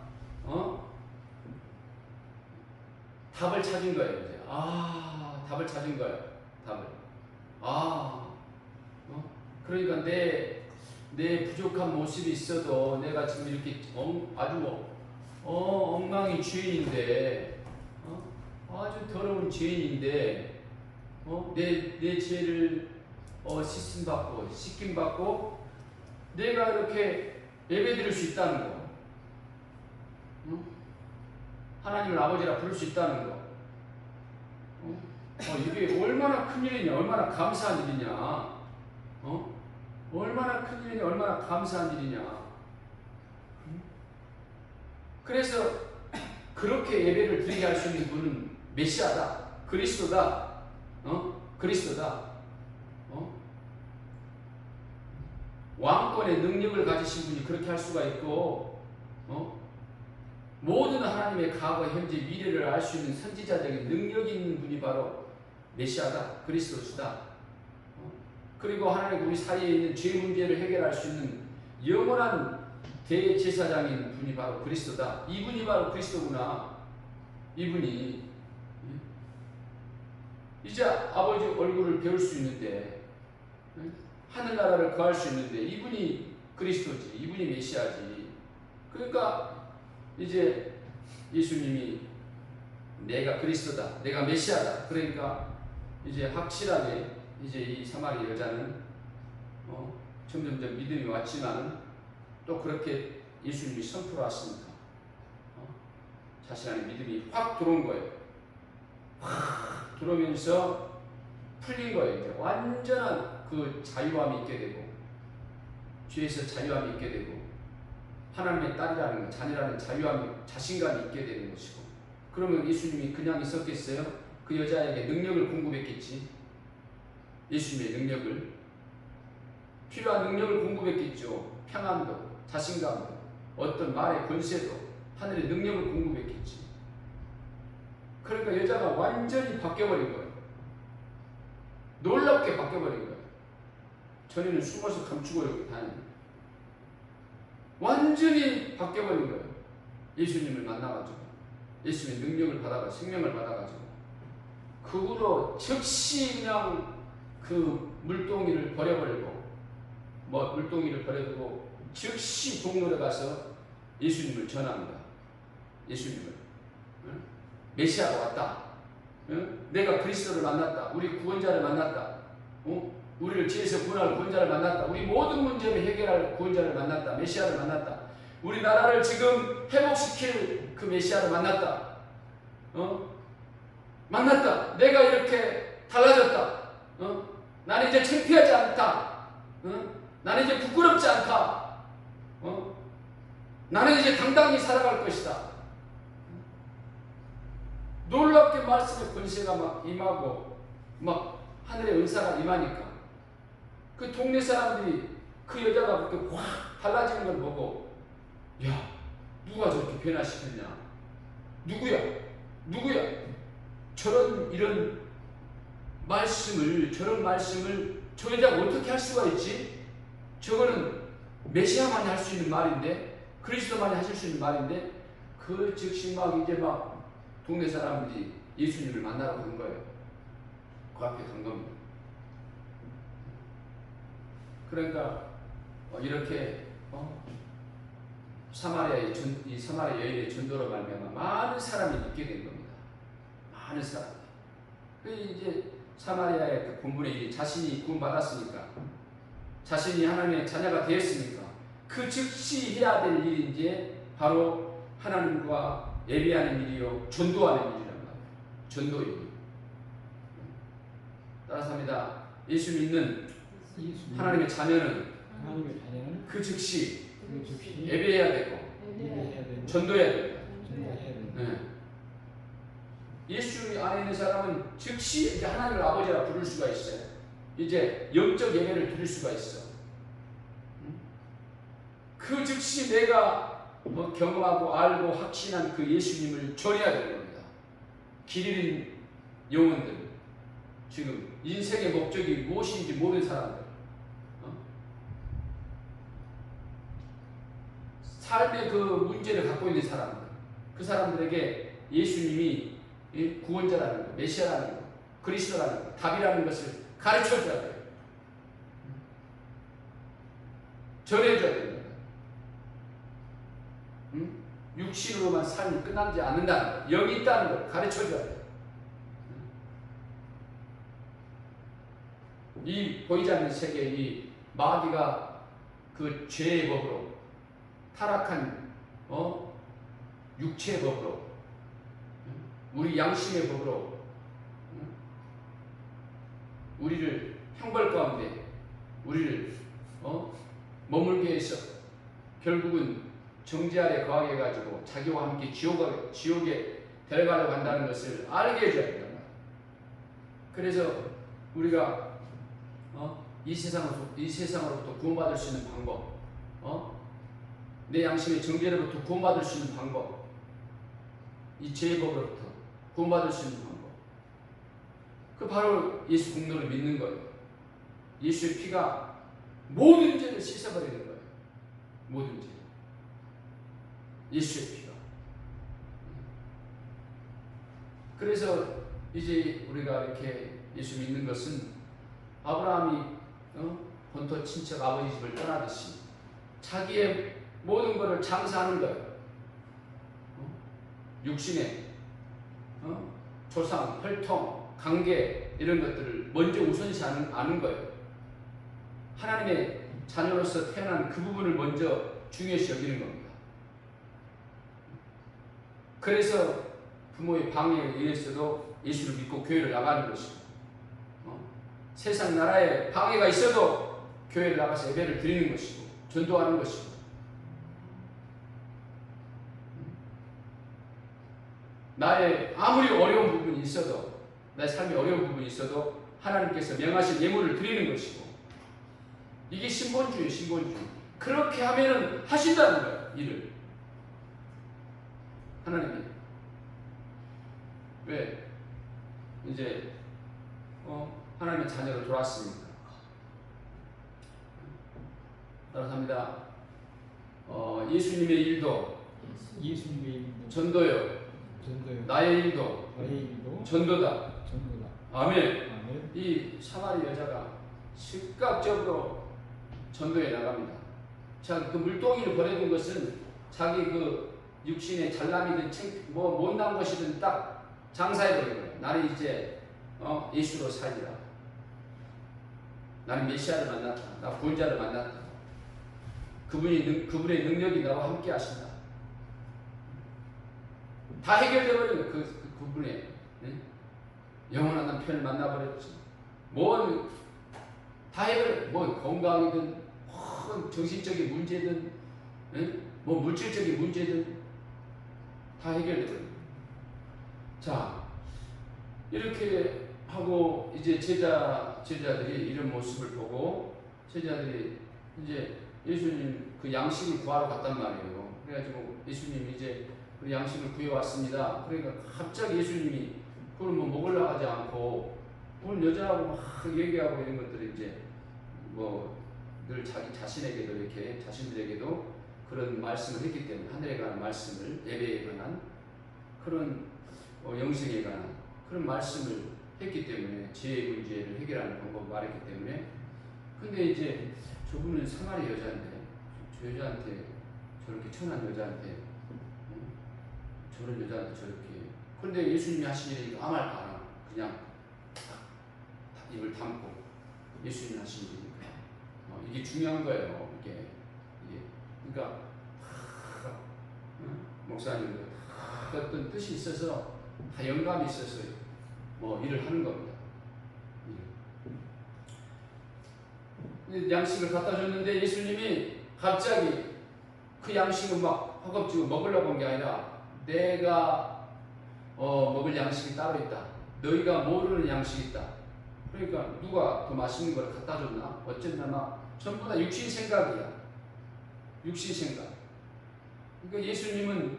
답을 찾은 거예요. 이제 답을 찾은 거예요. 답을. 그러니까 내 부족한 모습이 있어도 내가 지금 이렇게 아주 엉망인 죄인인데, 아주 더러운 죄인인데, 내 죄를 씻김받고 내가 이렇게 예배드릴 수 있다는 거, 하나님을 아버지라 부를 수 있다는 거, 이게 얼마나 큰 일이냐, 얼마나 감사한 일이냐, 얼마나 큰 일이냐, 얼마나 감사한 일이냐. 그래서 그렇게 예배를 드리게 할 수 있는 분은 메시아다, 그리스도다, 그리스도다. 왕권의 능력을 가지신 분이 그렇게 할 수가 있고, 모든 하나님의 과거, 현재, 미래를 알 수 있는 선지자적인 능력이 있는 분이 바로 메시아다, 그리스도시다. 그리고 하나님 우리 사이에 있는 죄 문제를 해결할 수 있는 영원한 대제사장인 분이 바로 그리스도다. 이분이 바로 그리스도구나. 이분이 이제 아버지 얼굴을 배울 수 있는데, 하늘나라를 거할 수 있는데, 이분이 그리스도지, 이분이 메시아지. 그러니까 이제 예수님이 내가 그리스도다, 내가 메시아다. 그러니까 이제 확실하게 이제 이 사마리아 여자는 점점점 믿음이 왔지만 또 그렇게 예수님이 선포하셨으니까 자신 안에 믿음이 확 들어온 거예요. 확 들어오면서 풀린 거예요. 이제 완전한 그 자유함이 있게 되고, 죄에서 자유함이 있게 되고, 하나님의 딸이라는 것, 자녀라는 자유함이, 자신감이 있게 되는 것이고. 그러면 예수님이 그냥 있었겠어요? 그 여자에게 능력을 공급했겠지. 예수님의 능력을, 필요한 능력을 공급했겠죠. 평안도, 자신감도, 어떤 말의 권세도, 하늘의 능력을 공급했겠지. 그러니까 여자가 완전히 바뀌어버린 거예요. 놀랍게 바뀌어버린 거예요. 전에는 숨어서 감추고 이렇게 다니는, 완전히 바뀌어버린 거예요. 예수님을 만나가지고, 예수님의 능력을 받아가지고, 생명을 받아가지고, 그 후로 즉시 그냥 그 물동이를 버려버리고, 물동이를 버려두고 즉시 동굴에 가서 예수님을 전합니다. 예수님을, 메시아가 왔다, 내가 그리스도를 만났다, 우리 구원자를 만났다, 우리를 죄에서 구원할 구원자를 만났다, 우리 모든 문제를 해결할 구원자를 만났다, 메시아를 만났다, 우리 나라를 지금 회복시킬 그 메시아를 만났다, 만났다, 내가 이렇게 달라졌다, 나는 이제 창피하지 않다, 나는 이제 부끄럽지 않다, 나는 이제 당당히 살아갈 것이다. 놀랍게 말씀의 권세가 막 임하고, 막 하늘의 은사가 임하니까 그 동네 사람들이 그 여자가 그렇게 확 달라지는 걸 보고, 야, 누가 저렇게 변화시켰냐? 누구야? 이런 말씀을, 저런 말씀을 저 여자가 어떻게 할 수가 있지? 저거는 메시아만이 할 수 있는 말인데, 그리스도만이 하실 수 있는 말인데, 그 즉시 막 이제 막 동네 사람들이 예수님을 만나러 간 거예요. 그 앞에 간 겁니다. 그러니까 이렇게 이 사마리아 여인의 전도로 말미암아 많은 사람이 믿게 된 겁니다. 많은 사람이. 이제 사마리아의 그 본분의 일이 자신이 구원받았으니까, 자신이 하나님의 자녀가 되었으니까 그 즉시 해야 될 일이 이제 바로 하나님과 예배하는 일이요, 전도하는 일이란 말이에요. 전도의 일. 따라서 합니다. 예수 믿는 하나님의 자녀는 그 즉시 예배해야 되고 전도해야 됩니다. 네. 예수 안에 있는 사람은 즉시 이제 하나님을 아버지라 부를 수가 있어요. 이제 영적 예배를 드릴 수가 있어. 그 즉시 내가 경험하고 알고 확신한 그 예수님을 전해야 되는 겁니다. 길 잃은 영혼들, 지금 인생의 목적이 무엇인지 모르는 사람들, 삶의 그 문제를 갖고 있는 사람들, 그 사람들에게 예수님이 구원자라는 것, 메시아라는 것, 그리스도라는 것, 답이라는 것을 가르쳐줘야 돼요. 전해줘야 됩니다. 육신으로만 삶이 끝나지 않는다는 것, 영이 있다는 걸 가르쳐줘야 돼요. 이 보이지 않는 세계, 이 마귀가 그 죄의 법으로, 타락한 육체의 법으로, 우리 양심의 법으로 우리를 형벌 가운데 우리를 머물게 해서 결국은 정죄 아래 거하게 해가지고 자기와 함께 지옥에 데려가려고 한다는 것을 알게 해줘야 된다. 그래서 우리가 이 세상으로부터 구원받을 수 있는 방법, 내 양심의 정죄로부터 구원받을 수 있는 방법, 이 죄의 법으로부터 구원받을 수 있는 방법, 그 바로 예수 공로를 믿는 거예요. 예수의 피가 모든 죄를 씻어버리는 거예요. 모든 죄. 예수의 피가. 그래서 이제 우리가 이렇게 예수 믿는 것은 아브라함이 본토 친척 아버지 집을 떠나듯이 자기의 모든 것을 장사하는 거예요. 육신의 조상, 혈통, 관계 이런 것들을 먼저 우선시 하는 거예요. 하나님의 자녀로서 태어난 그 부분을 먼저 중요시 여기는 겁니다. 그래서 부모의 방해에 의해서도 예수를 믿고 교회를 나가는 것이고, 세상 나라에 방해가 있어도 교회를 나가서 예배를 드리는 것이고, 전도하는 것이고, 나의 아무리 어려운 부분이 있어도, 나의 삶에 어려운 부분이 있어도 하나님께서 명하신 예물을 드리는 것이고, 이게 신본주의예요. 신본주의. 그렇게 하면은 하신다는 거예요. 일을. 하나님이. 왜? 이제 하나님의 자녀로 돌아왔습니다. 따라서 합니다. 예수님의 일도 전도요. 나의 일도 전도다. 아멘. 이 사마리 여자가 즉각적으로 전도에 나갑니다. 자, 그 물동이를 버려둔 것은 자기 그 육신의 잘남이든 못난 것이든 딱 장사해버린 거예요. 나는 이제 예수로 살리라. 나는 메시아를 만났다. 나 구원자를 만났다. 그분의 능력이 나와 함께 하신다. 다 해결되어버린 그분의 영원한 남편을 만나버렸지. 다 해결, 건강이든, 정신적인 문제든, 물질적인 문제든, 다 해결되어버린. 자, 이렇게 하고, 이제 제자들이 이런 모습을 보고, 제자들이 이제 예수님 그 양식을 구하러 갔단 말이에요. 그래가지고 예수님이 이제 그 양식을 구해왔습니다. 그러니까 갑자기 예수님이 그걸 먹으려고 하지 않고, 오늘 여자하고 막 얘기하고 이런 것들이 이제 늘 자기 자신에게도 이렇게 자신들에게도 그런 말씀을 했기 때문에, 하늘에 관한 말씀을, 예배에 관한 그런 영생에 관한 그런 말씀을 했기 때문에, 죄의 문제를 해결하는 방법을 말했기 때문에. 근데 이제 저분은 사마리 여자인데, 저 여자한테, 저렇게 천한 여자한테, 저런 여자한테 저렇게. 그런데 예수님이 하신 일이 아무 말 안 하고 그냥 입을 담고 예수님 하신 일이니까 이게 중요한 거예요. 이게 그러니까 목사님들 어떤 뜻이 있어서 다 영감이 있어서 일을 하는 겁니다. 양식을 갖다 줬는데 예수님이 갑자기 그 양식은 막 허겁지겁 먹으려고 한 게 아니라 내가 먹을 양식이 따로 있다. 너희가 모르는 양식이 있다. 그러니까 누가 더 맛있는 걸 갖다 줬나? 어쨌나 막 전부 다 육신 생각이야. 육신 생각. 그러니까 예수님은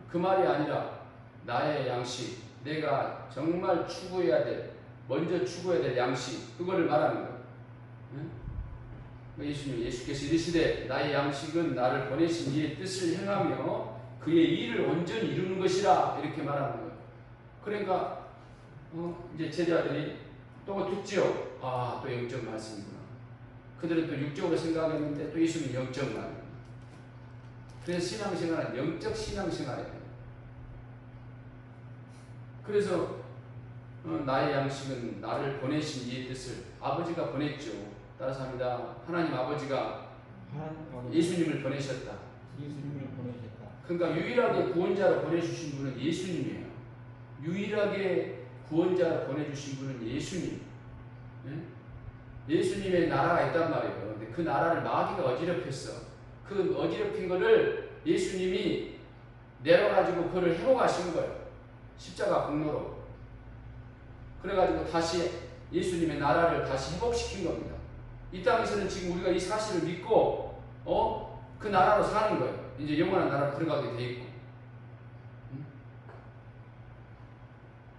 그 말이 아니라 나의 양식, 내가 정말 추구해야 될, 먼저 추구해야 될 양식, 그거를 말하는 거예요. 예수께서 이르시되 나의 양식은 나를 보내신 이의 뜻을 행하며 그의 일을 온전히 이루는 것이라 이렇게 말하는 거예요. 그러니까 이제 제자들이 또 듣지요. 또 영적 말씀이구나. 그들은 또 육적으로 생각했는데 또 예수님은 영적 말. 그래서 신앙생활은 영적 신앙생활이에요. 그래서 나의 양식은 나를 보내신 이의 뜻을 아버지가 보냈죠. 따라서 합니다. 하나님 아버지가 예수님을 보내셨다. 예수님을 보내셨다. 그러니까 유일하게 구원자로 보내주신 분은 예수님이에요. 유일하게 구원자로 보내주신 분은 예수님. 예수님의 나라가 있단 말이에요. 근데 그 나라를 마귀가 어지럽혔어. 그 어지럽힌 거를 예수님이 내려가지고 그걸 회복하신 거예요. 십자가 공로로. 그래가지고 다시 예수님의 나라를 다시 회복시킨 겁니다. 이 땅에서는 지금 우리가 이 사실을 믿고 그 나라로 사는 거예요. 이제 영원한 나라로 들어가게 돼 있고.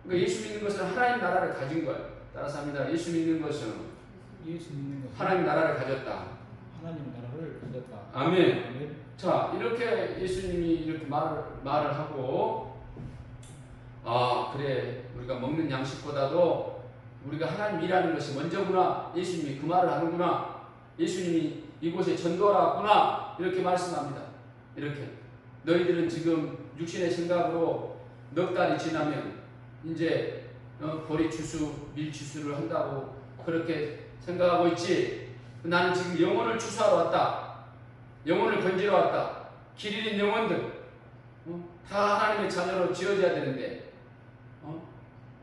그러니까 예수 믿는 것은 하나님 나라를 가진 거예요. 따라서 합니다. 예수 믿는 것은 하나님 나라를 가졌다. 하나님 나라를 가졌다. 아멘. 아멘. 자, 이렇게 예수님이 이렇게 말을 하고 그래, 우리가 먹는 양식보다도 우리가 하나님 일하는 것이 먼저구나. 예수님이 그 말을 하는구나. 예수님이 이곳에 전도하구나. 이렇게 말씀합니다. 이렇게 너희들은 지금 육신의 생각으로 넉 달이 지나면 이제 보리추수, 밀추수를 한다고 그렇게 생각하고 있지. 나는 지금 영혼을 추수하러 왔다. 영혼을 건지러 왔다. 길 잃은 영혼들 다 하나님의 자녀로 지어져야 되는데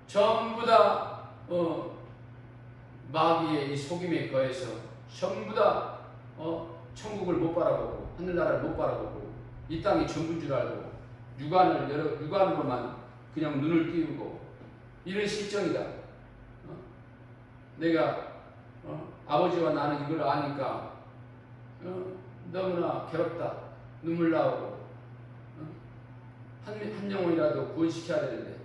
전부 다 마귀의 이 속임에 거해서 전부 다 천국을 못 바라보고 하늘나라를 못 바라보고 이 땅이 전부인 줄 알고 육안으로만 그냥 눈을 띄우고 이런 실정이다. 내가 아버지와 나는 이걸 아니까 너무나 괴롭다. 눈물 나오고 한 영혼이라도 구원시켜야 되는데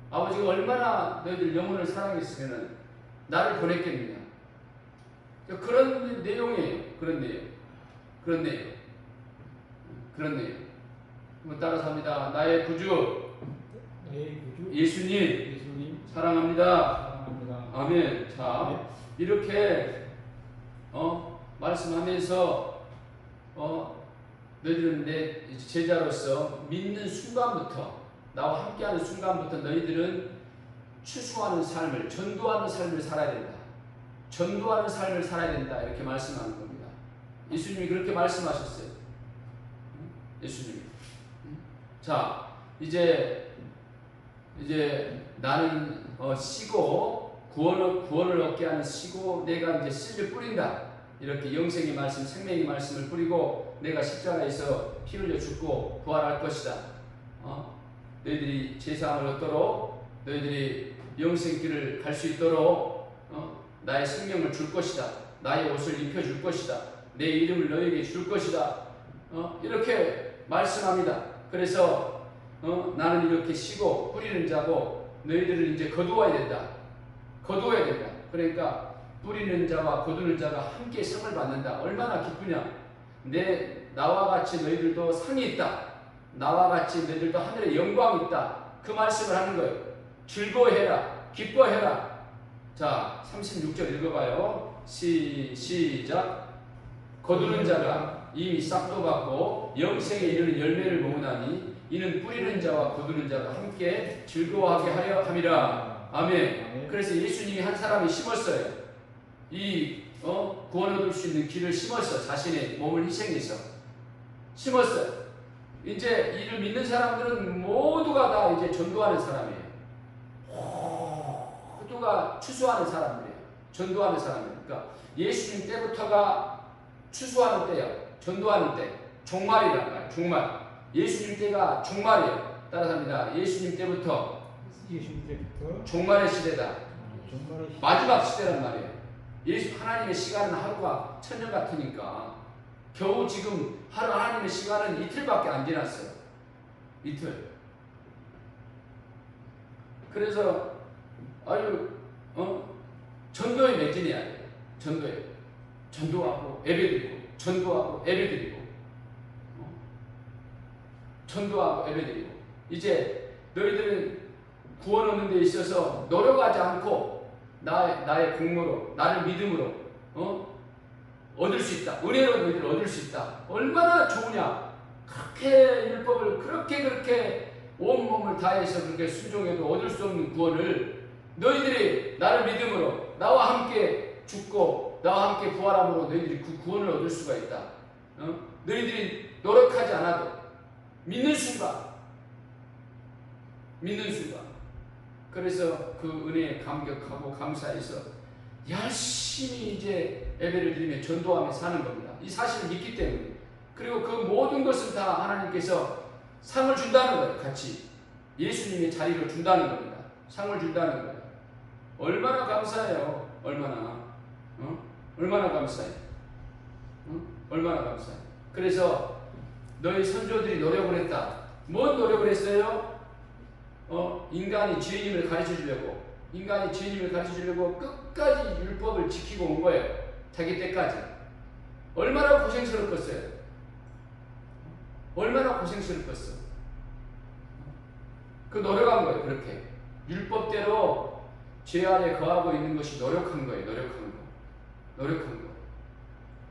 아버지가 얼마나 너희들 영혼을 사랑했으면 나를 보냈겠느냐. 그런 내용이에요. 그런 내용. 따라서 합니다. 나의 구주 예수님 사랑합니다. 아멘. 자, 이렇게 말씀하면서 너희들은 내 제자로서 믿는 순간부터 나와 함께하는 순간부터 너희들은 추수하는 삶을, 전도하는 삶을 살아야 된다. 전도하는 삶을 살아야 된다. 이렇게 말씀하는 겁니다. 예수님이 그렇게 말씀하셨어요. 예수님이. 자, 이제 나는 쉬고 구원을 얻게 하는 쉬고 내가 이제 씨를 뿌린다. 이렇게 영생의 말씀, 생명의 말씀을 뿌리고 내가 십자가에서 피 흘려 죽고 부활할 것이다. 너희들이 제사함을 얻도록 너희들이 영생길을 갈 수 있도록 나의 생명을 줄 것이다. 나의 옷을 입혀줄 것이다. 내 이름을 너희에게 줄 것이다. 이렇게 말씀합니다. 그래서 나는 이렇게 쉬고 뿌리는 자고 너희들은 이제 거두어야 된다. 그러니까 뿌리는 자와 거두는 자가 함께 상을 받는다. 얼마나 기쁘냐. 나와 같이 너희들도 상이 있다. 나와 같이 너희들도 하늘에 영광이 있다. 그 말씀을 하는 거예요. 즐거워해라. 기뻐해라. 자, 36절 읽어봐요. 시작. 거두는 자가 이미 싹도 받고 영생에 이르는 열매를 모으나니 이는 뿌리는 자와 거두는 자가 함께 즐거워하게 하려 함이라. 아멘. 그래서 예수님이 한 사람이 심었어요. 구원 얻을 수 있는 길을 심었어. 자신의 몸을 희생해서 심었어요. 이제 이를 믿는 사람들은 모두가 다 이제 전도하는 사람이에요. 모두가 추수하는 사람들이에요. 전도하는 사람이에요. 그러니까 예수님 때부터가 추수하는 때예요. 전도하는 때. 종말이란 말이에요. 종말. 예수님 때가 종말이에요. 따라합니다. 예수님 때부터 종말의 시대다. 마지막 시대란 말이에요. 하나님의 시간은 하루가 천년 같으니까 겨우 지금 하나님의 시간은 이틀밖에 안 지났어요. 이틀. 그래서 전도에 매진해야 돼요. 전도하고 예배드리고 전도하고 예배드리고 전도하고 예배드리고 이제 너희들은 구원 얻는 데 있어서 노력하지 않고 나의 공로로 나를 믿음으로 얻을 수 있다. 은혜로 너희들 얻을 수 있다. 얼마나 좋으냐. 그렇게 율법을 그렇게 온몸을 다해서 그렇게 순종해도 얻을 수 없는 구원을 너희들이 나를 믿음으로 나와 함께 죽고 나와 함께 부활함으로 너희들이 그 구원을 얻을 수가 있다. 너희들이 노력하지 않아도 믿는 순간 그래서 그 은혜에 감격하고 감사해서 열심히 이제 예배를 드리며 전도하며 사는 겁니다. 이 사실을 믿기 때문에. 그리고 그 모든 것은 다 하나님께서 상을 준다는 거예요. 같이 예수님의 자리를 준다는 겁니다. 상을 준다는 거예요. 얼마나 감사해요. 얼마나 감사해요. 얼마나 감사해요. 그래서 너희 선조들이 노력을 했다. 뭔 노력을 했어요? 인간이 죄인임을 가르쳐주려고 끝까지 율법을 지키고 온 거예요. 자기 때까지. 얼마나 고생스럽겠어요. 그 노력한 거예요. 그렇게 율법대로 죄 아래 거하고 있는 것이 노력한 거예요. 노력한 거.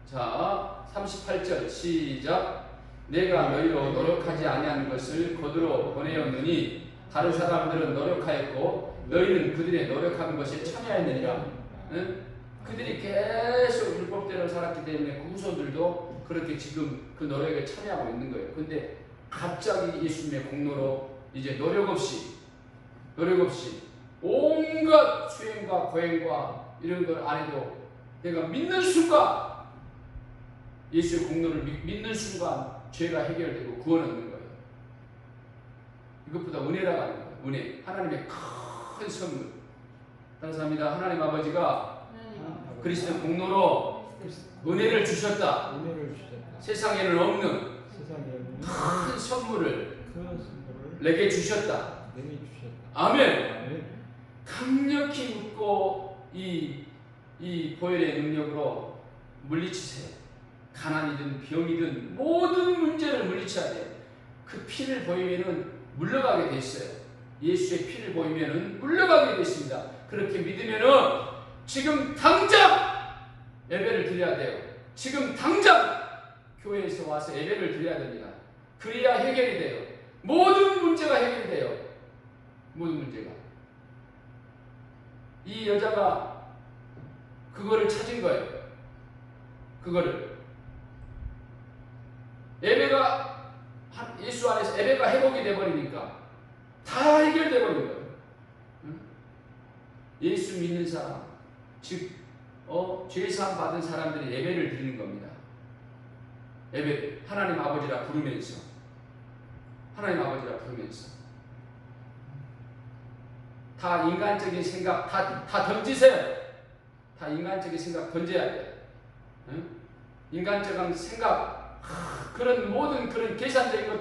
자, 38절 시작. 내가 너희로 노력하지 아니하는 것을 거두러 보내었느니 다른 사람들은 노력하였고 너희는 그들의 노력하는 것에 참여했느니라. 응? 그들이 계속 율법대로 살았기 때문에 그 후손들도 그렇게 지금 그 노력에 참여하고 있는 거예요. 근데 갑자기 예수님의 공로로 이제 노력 없이 온갖 수행과 고행과 이런 걸 안 해도 내가 믿는 순간 예수의 공로를 믿는 순간 죄가 해결되고 구원 얻는 거예요. 이것보다 은혜라고 하는 거예요. 은혜. 하나님의 큰 선물. 감사합니다. 하나님 아버지가 그리스도 공로로 은혜를 주셨다. 세상에는 없는 큰 선물을 내게 주셨다. 아멘. 강력히 믿고 이 보혈의 능력으로 물리치세요. 가난이든 병이든 모든 문제를 물리쳐야 돼요. 그 피를 보이면은 물러가게 돼 있어요. 예수의 피를 보이면은 물러가게 돼 있습니다. 그렇게 믿으면은 지금 당장 예배를 드려야 돼요. 지금 당장 교회에서 와서 예배를 드려야 됩니다. 그래야 해결이 돼요. 모든 문제가 해결이 돼요. 모든 문제가. 이 여자가 그거를 찾은 거예요. 그거를. 예배가 예수 안에서 예배가 회복이 돼버리니까 다 해결돼 버린 거예요. 응? 예수 믿는 사람, 즉 죄사함 받은 사람들이 예배를 드리는 겁니다. 예배 하나님 아버지라 부르면서 다 인간적인 생각 다 던지세요. 다 인간적인 생각 던져야 돼. 응? 인간적인 생각 그런 모든 그런 계산적인 거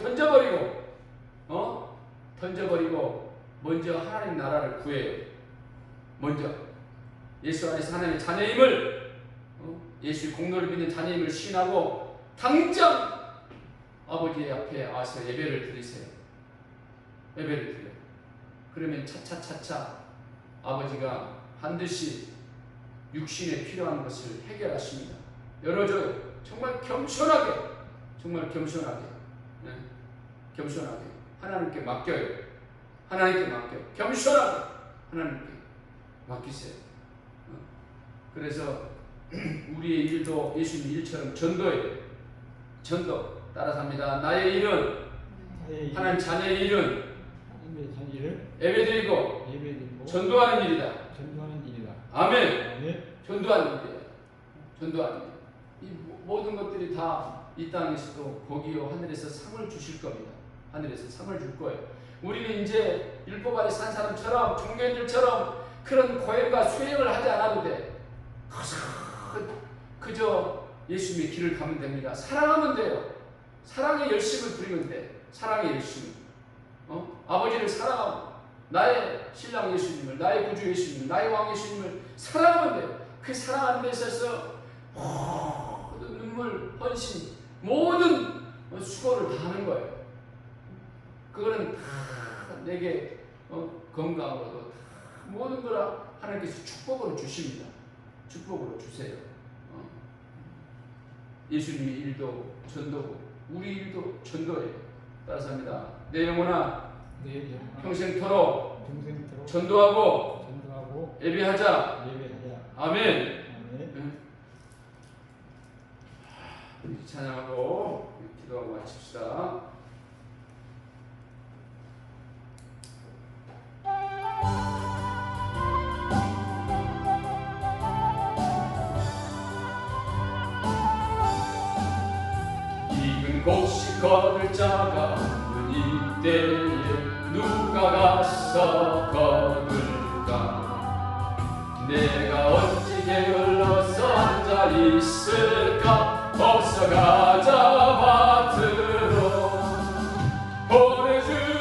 던져버리고 먼저 하나님 나라를 구해요. 먼저 예수 안에서 하나님의 자녀임을 예수의 공로를 믿는 자녀임을 시인하고 당장 아버지 앞에 와서 예배를 드리세요. 예배를 드려요. 그러면 차차차차 아버지가 반드시 육신에 필요한 것을 해결하십니다. 열어줘요. 정말 겸손하게 네. 겸손하게 하나님께 맡겨요. 겸손하게 하나님께 맡기세요. 그래서 우리의 일도 예수님 일처럼 전도예요. 전도 따라서 합니다. 나의 일은 하나님 자녀의 일은 하나님의 자녀를 예배드리고 예배드리고 전도하는 일이다. 전도하는 일이다. 아멘. 아멘. 전도하는 일이에요. 전도하는 일. 이 모든 것들이 다 이 땅에서도 거기요 하늘에서 상을 주실 겁니다. 하늘에서 상을 줄 거예요. 우리는 이제 율법 아래 산 사람처럼 종교인들처럼 그런 고행과 수행을 하지 않아도 돼. 그저 예수님의 길을 가면 됩니다. 사랑하면 돼요. 사랑의 열심을 부리면 돼. 사랑의 열심. 아버지를 사랑하고 나의 신랑 예수님을, 나의 구주 예수님을, 나의 왕 예수님을 사랑하면 돼요. 그 사랑하는 데 있어서 모든 눈물, 헌신, 모든 수고를 다 하는 거예요. 그거는 다 내게 건강으로도 다 모든 거라 하나님께서 축복으로 주십니다. 축복으로 주세요. 예수님의 일도 전도고 우리 일도 전도예요. 따라서 합니다. 내 영혼아 평생토록 전도하고 예배하자. 아멘. 우리 찬양하고 기도하고 마칩시다. 익은 곡식 거둘 자가 없는 이때에 누가 가서 거둘까? 내가 어찌 게을러서 앉아 있을까? 어서 가자 밭으로 보내주소서.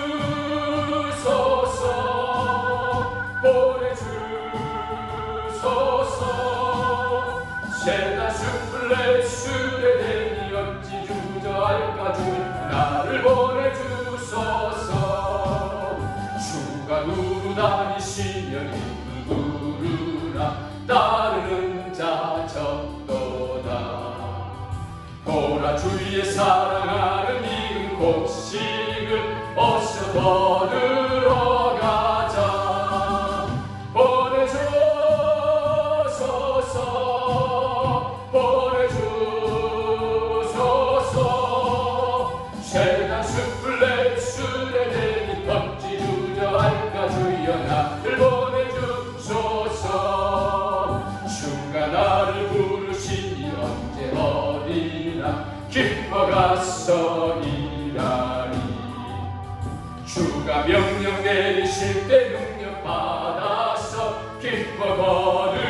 죄다 숯불에 술에 대니 어찌 주저할까? 주 나를 보내주소서. 주가 두루 다니시면 누구나 따르는 자 적도다. 보라 주의 사랑하는 익은 곡식을 어서 거두러 가자. 보내주소서. 죄다 숯불에 술에 대니 어찌 주저할까? 주여 나를 보내주소서. 주가 나를 부르시니 언제 어디나 기뻐가서 일하리. 주가 명령 내리실 때 능력 받아서 기뻐 거두리로다.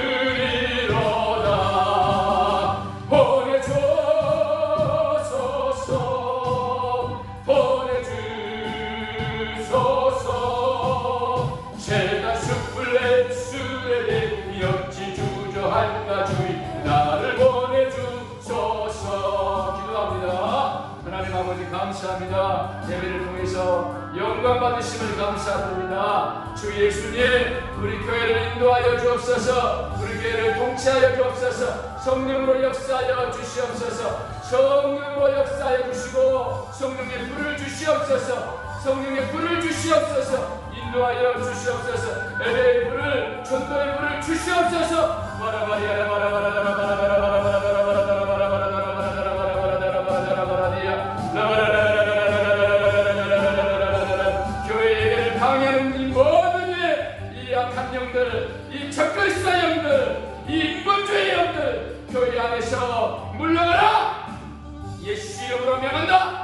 보내주소서. 죄다 숯불에 술에 대니 어찌 주저할까? 주의 나를 보내주소서. 기도합니다. 하나님 아버지 감사합니다. 예배를 통해서 영광 받으심을 감사드립니다. 주 예수님 우리 교회를 인도하여 주옵소서. 우리 교회를 통치하여 주옵소서. 성령으로 역사하여 주시옵소서. 성령으로 역사하여 주시고 성령의 불을 주시옵소서. 성령의 불을 주시옵소서. 인도하여 주시옵소서. 예배의 불을 전도의 불을 주시옵소서. 교회를 방해하는 이 모든 이 악한 영들, 이 적그리스도 영들, 이 인본주의 영들 교회 안에서 물러가라. 예수 이름으로 명한다.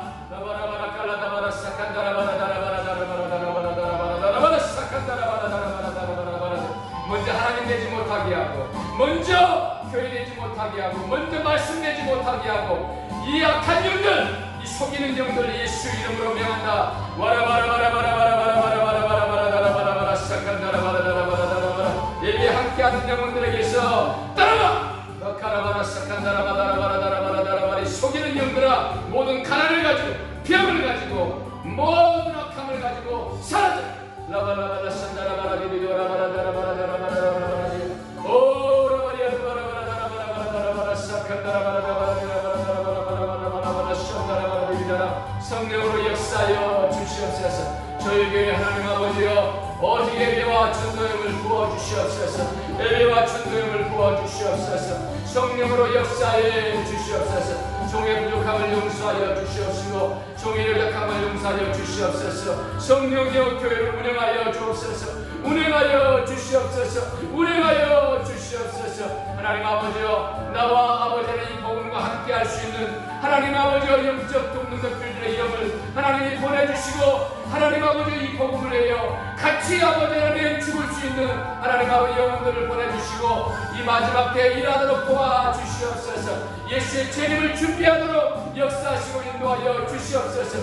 먼저 하나님 되지 못하게 하고, 먼저 교회 되지 못하게 하고, 먼저 말씀 되지 못하게 하고, 이 악한 영들, 이 속이는 영들 예수 이름으로 명한다. 예배 함께하는 영혼들에게서 따라가. 속이는 영들아, 모든 가난을 가지고 병을 가지고 모든 악함을 가지고 사라져. 성령으로 역사하여 주시옵소서. 저희 교회 하나님 아버지여 오직 예배와 전도형을 부어주시옵소서. 성령으로 역사해 주시옵소서. 종의 부족함을 용서하여 주시옵시고 종의 연약함을 용서하여 주시옵소서. 성령이여 교회를 운행하여 주옵소서. 운행하여 주시옵소서. 운행하여 주시옵소서. 하나님 아버지여, 나와 아버지는 이 복음과 함께 할 수 있는 하나님 아버지여 영적 돕는 것들의 영을 하나님이 보내주시고 하나님 아버지 이 복음을 해요 같이 아버지 하나님 죽을 수 있는 하나님 아버지 영혼들을 보내주시고 이 마지막 때에 일하도록 도와주시옵소서. 예수의 재림을 준비하도록 역사하시고 인도하여 주시옵소서.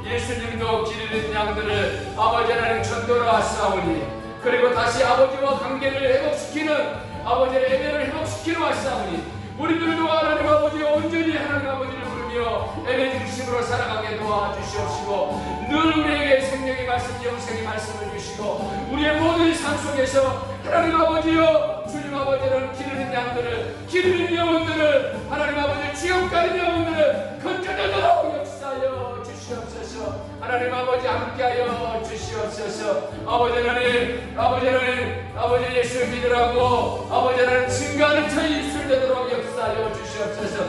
예수님도 길 잃은 양들을 아버지 하나님 전도로 하사오니 그리고 다시 아버지와 관계를 회복시키는 아버지의 예배를 회복시키러 왔사오니 우리들도 하나님 아버지 온전히 하나님 아버지를 부르며 예배 중심으로 살아가게 도와주시옵시고 늘 우리에게 생명의 말씀 영생의 말씀을 주시고 우리의 모든 삶 속에서 하나님 아버지여 주님 아버지는 길 잃은 양들을 길 잃은 영혼들을 하나님 아버지 지옥 가는 영혼들을 건져내도록 역사하여 주시옵소서. 하나님 아버지 함께하여 주시옵소서. 아버지 하나님 아버지 예수 믿으라고 아버지 하나님 증거하는 저희 입술 되도록 역사하여 주시옵소서.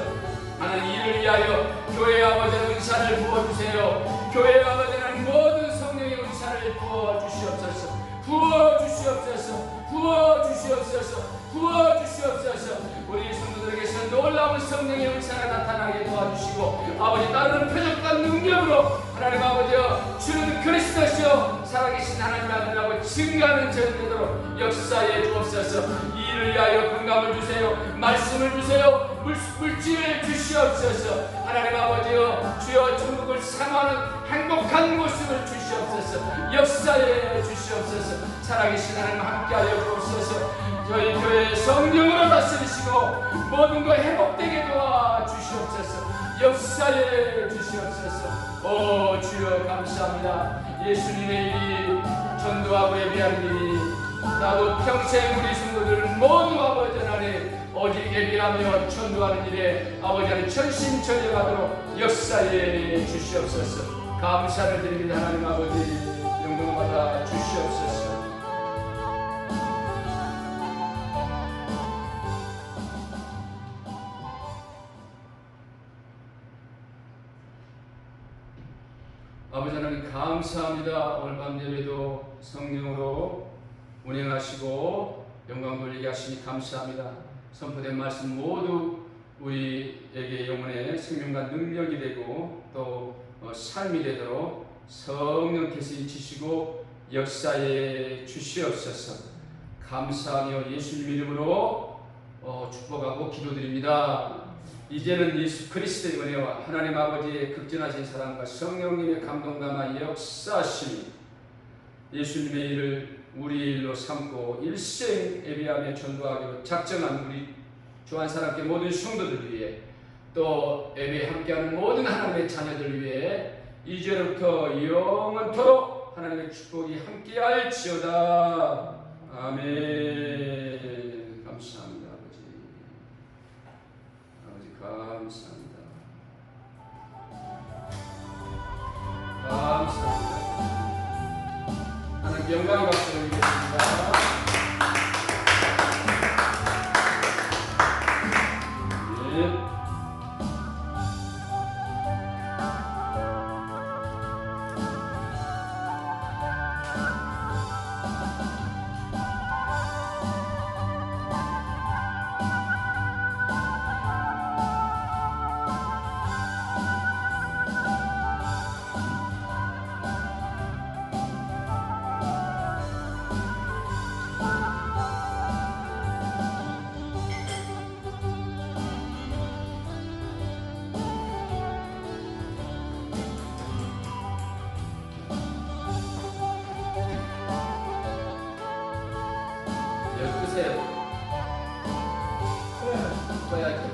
하나님 이를 위하여 교회 아버지의 은사를 부어주세요. 교회 아버지 하나님 모든 성령의 은사를 부어주시옵소서. 부어주시옵소서. 부어주시옵소서. 부어주시옵소서. 우리 성도들에게서 놀라운 성령의 은사가 나타나게 도와주시고 아버지 따르는 표적과 능력으로 하나님 아버지여 주는 그리스도시여 살아계신 하나님 아들이라고 증거하는 저희 되도록 역사해 주옵소서. 이 일을 위하여 건강을 주세요. 말씀을 주세요. 물질을 주시옵소서. 하나님 아버지여 주여 천국을 사모하는 행복한 모습을 주시옵소서. 역사해 주시옵소서. 살아계신 하나님 함께하여 주옵소서. 저희 교회 성령으로 다스리시고 모든 것 회복되게 도와주시옵소서. 역사해 주시옵소서. 오 주여 감사합니다. 예수님의 일이 전도하고 예배하는 일이 나도 평생 우리 성도들 모두 아버지 하나님 오직 예배하며 전도하는 일에 아버지 하나님 전심전력하도록 역사해 주시옵소서. 감사를 드립니다. 하나님 아버지 영광을 받아 주시옵소서. 아버지 하나님 감사합니다. 오늘 밤 예배도 성령으로 운행하시고 영광 돌리게 하시니 감사합니다. 선포된 말씀 모두 우리에게 영혼의 생명과 능력이 되고 또 삶이 되도록 성령께서 인치시고 역사해 주시옵소서. 감사하며 예수님 이름으로 축복하고 기도드립니다. 이제는 예수 그리스도의 은혜와 하나님 아버지의 극진하신 사랑과 성령님의 감동감화 역사하심이 예수님의 일을 우리 일로 삼고 일생 예배하며 전도하기로 작정한 우리 주 한 사람께 모든 성도들 위해 또 예배에 함께하는 모든 하나님의 자녀들 위해 이제부터 영원토록 하나님의 축복이 함께할지어다. 아멘. 감사합니다. 감사합니다. 감사합니다. 하나님 영광의 박수를 드리겠습니다. 네. 끄세요. 꺼야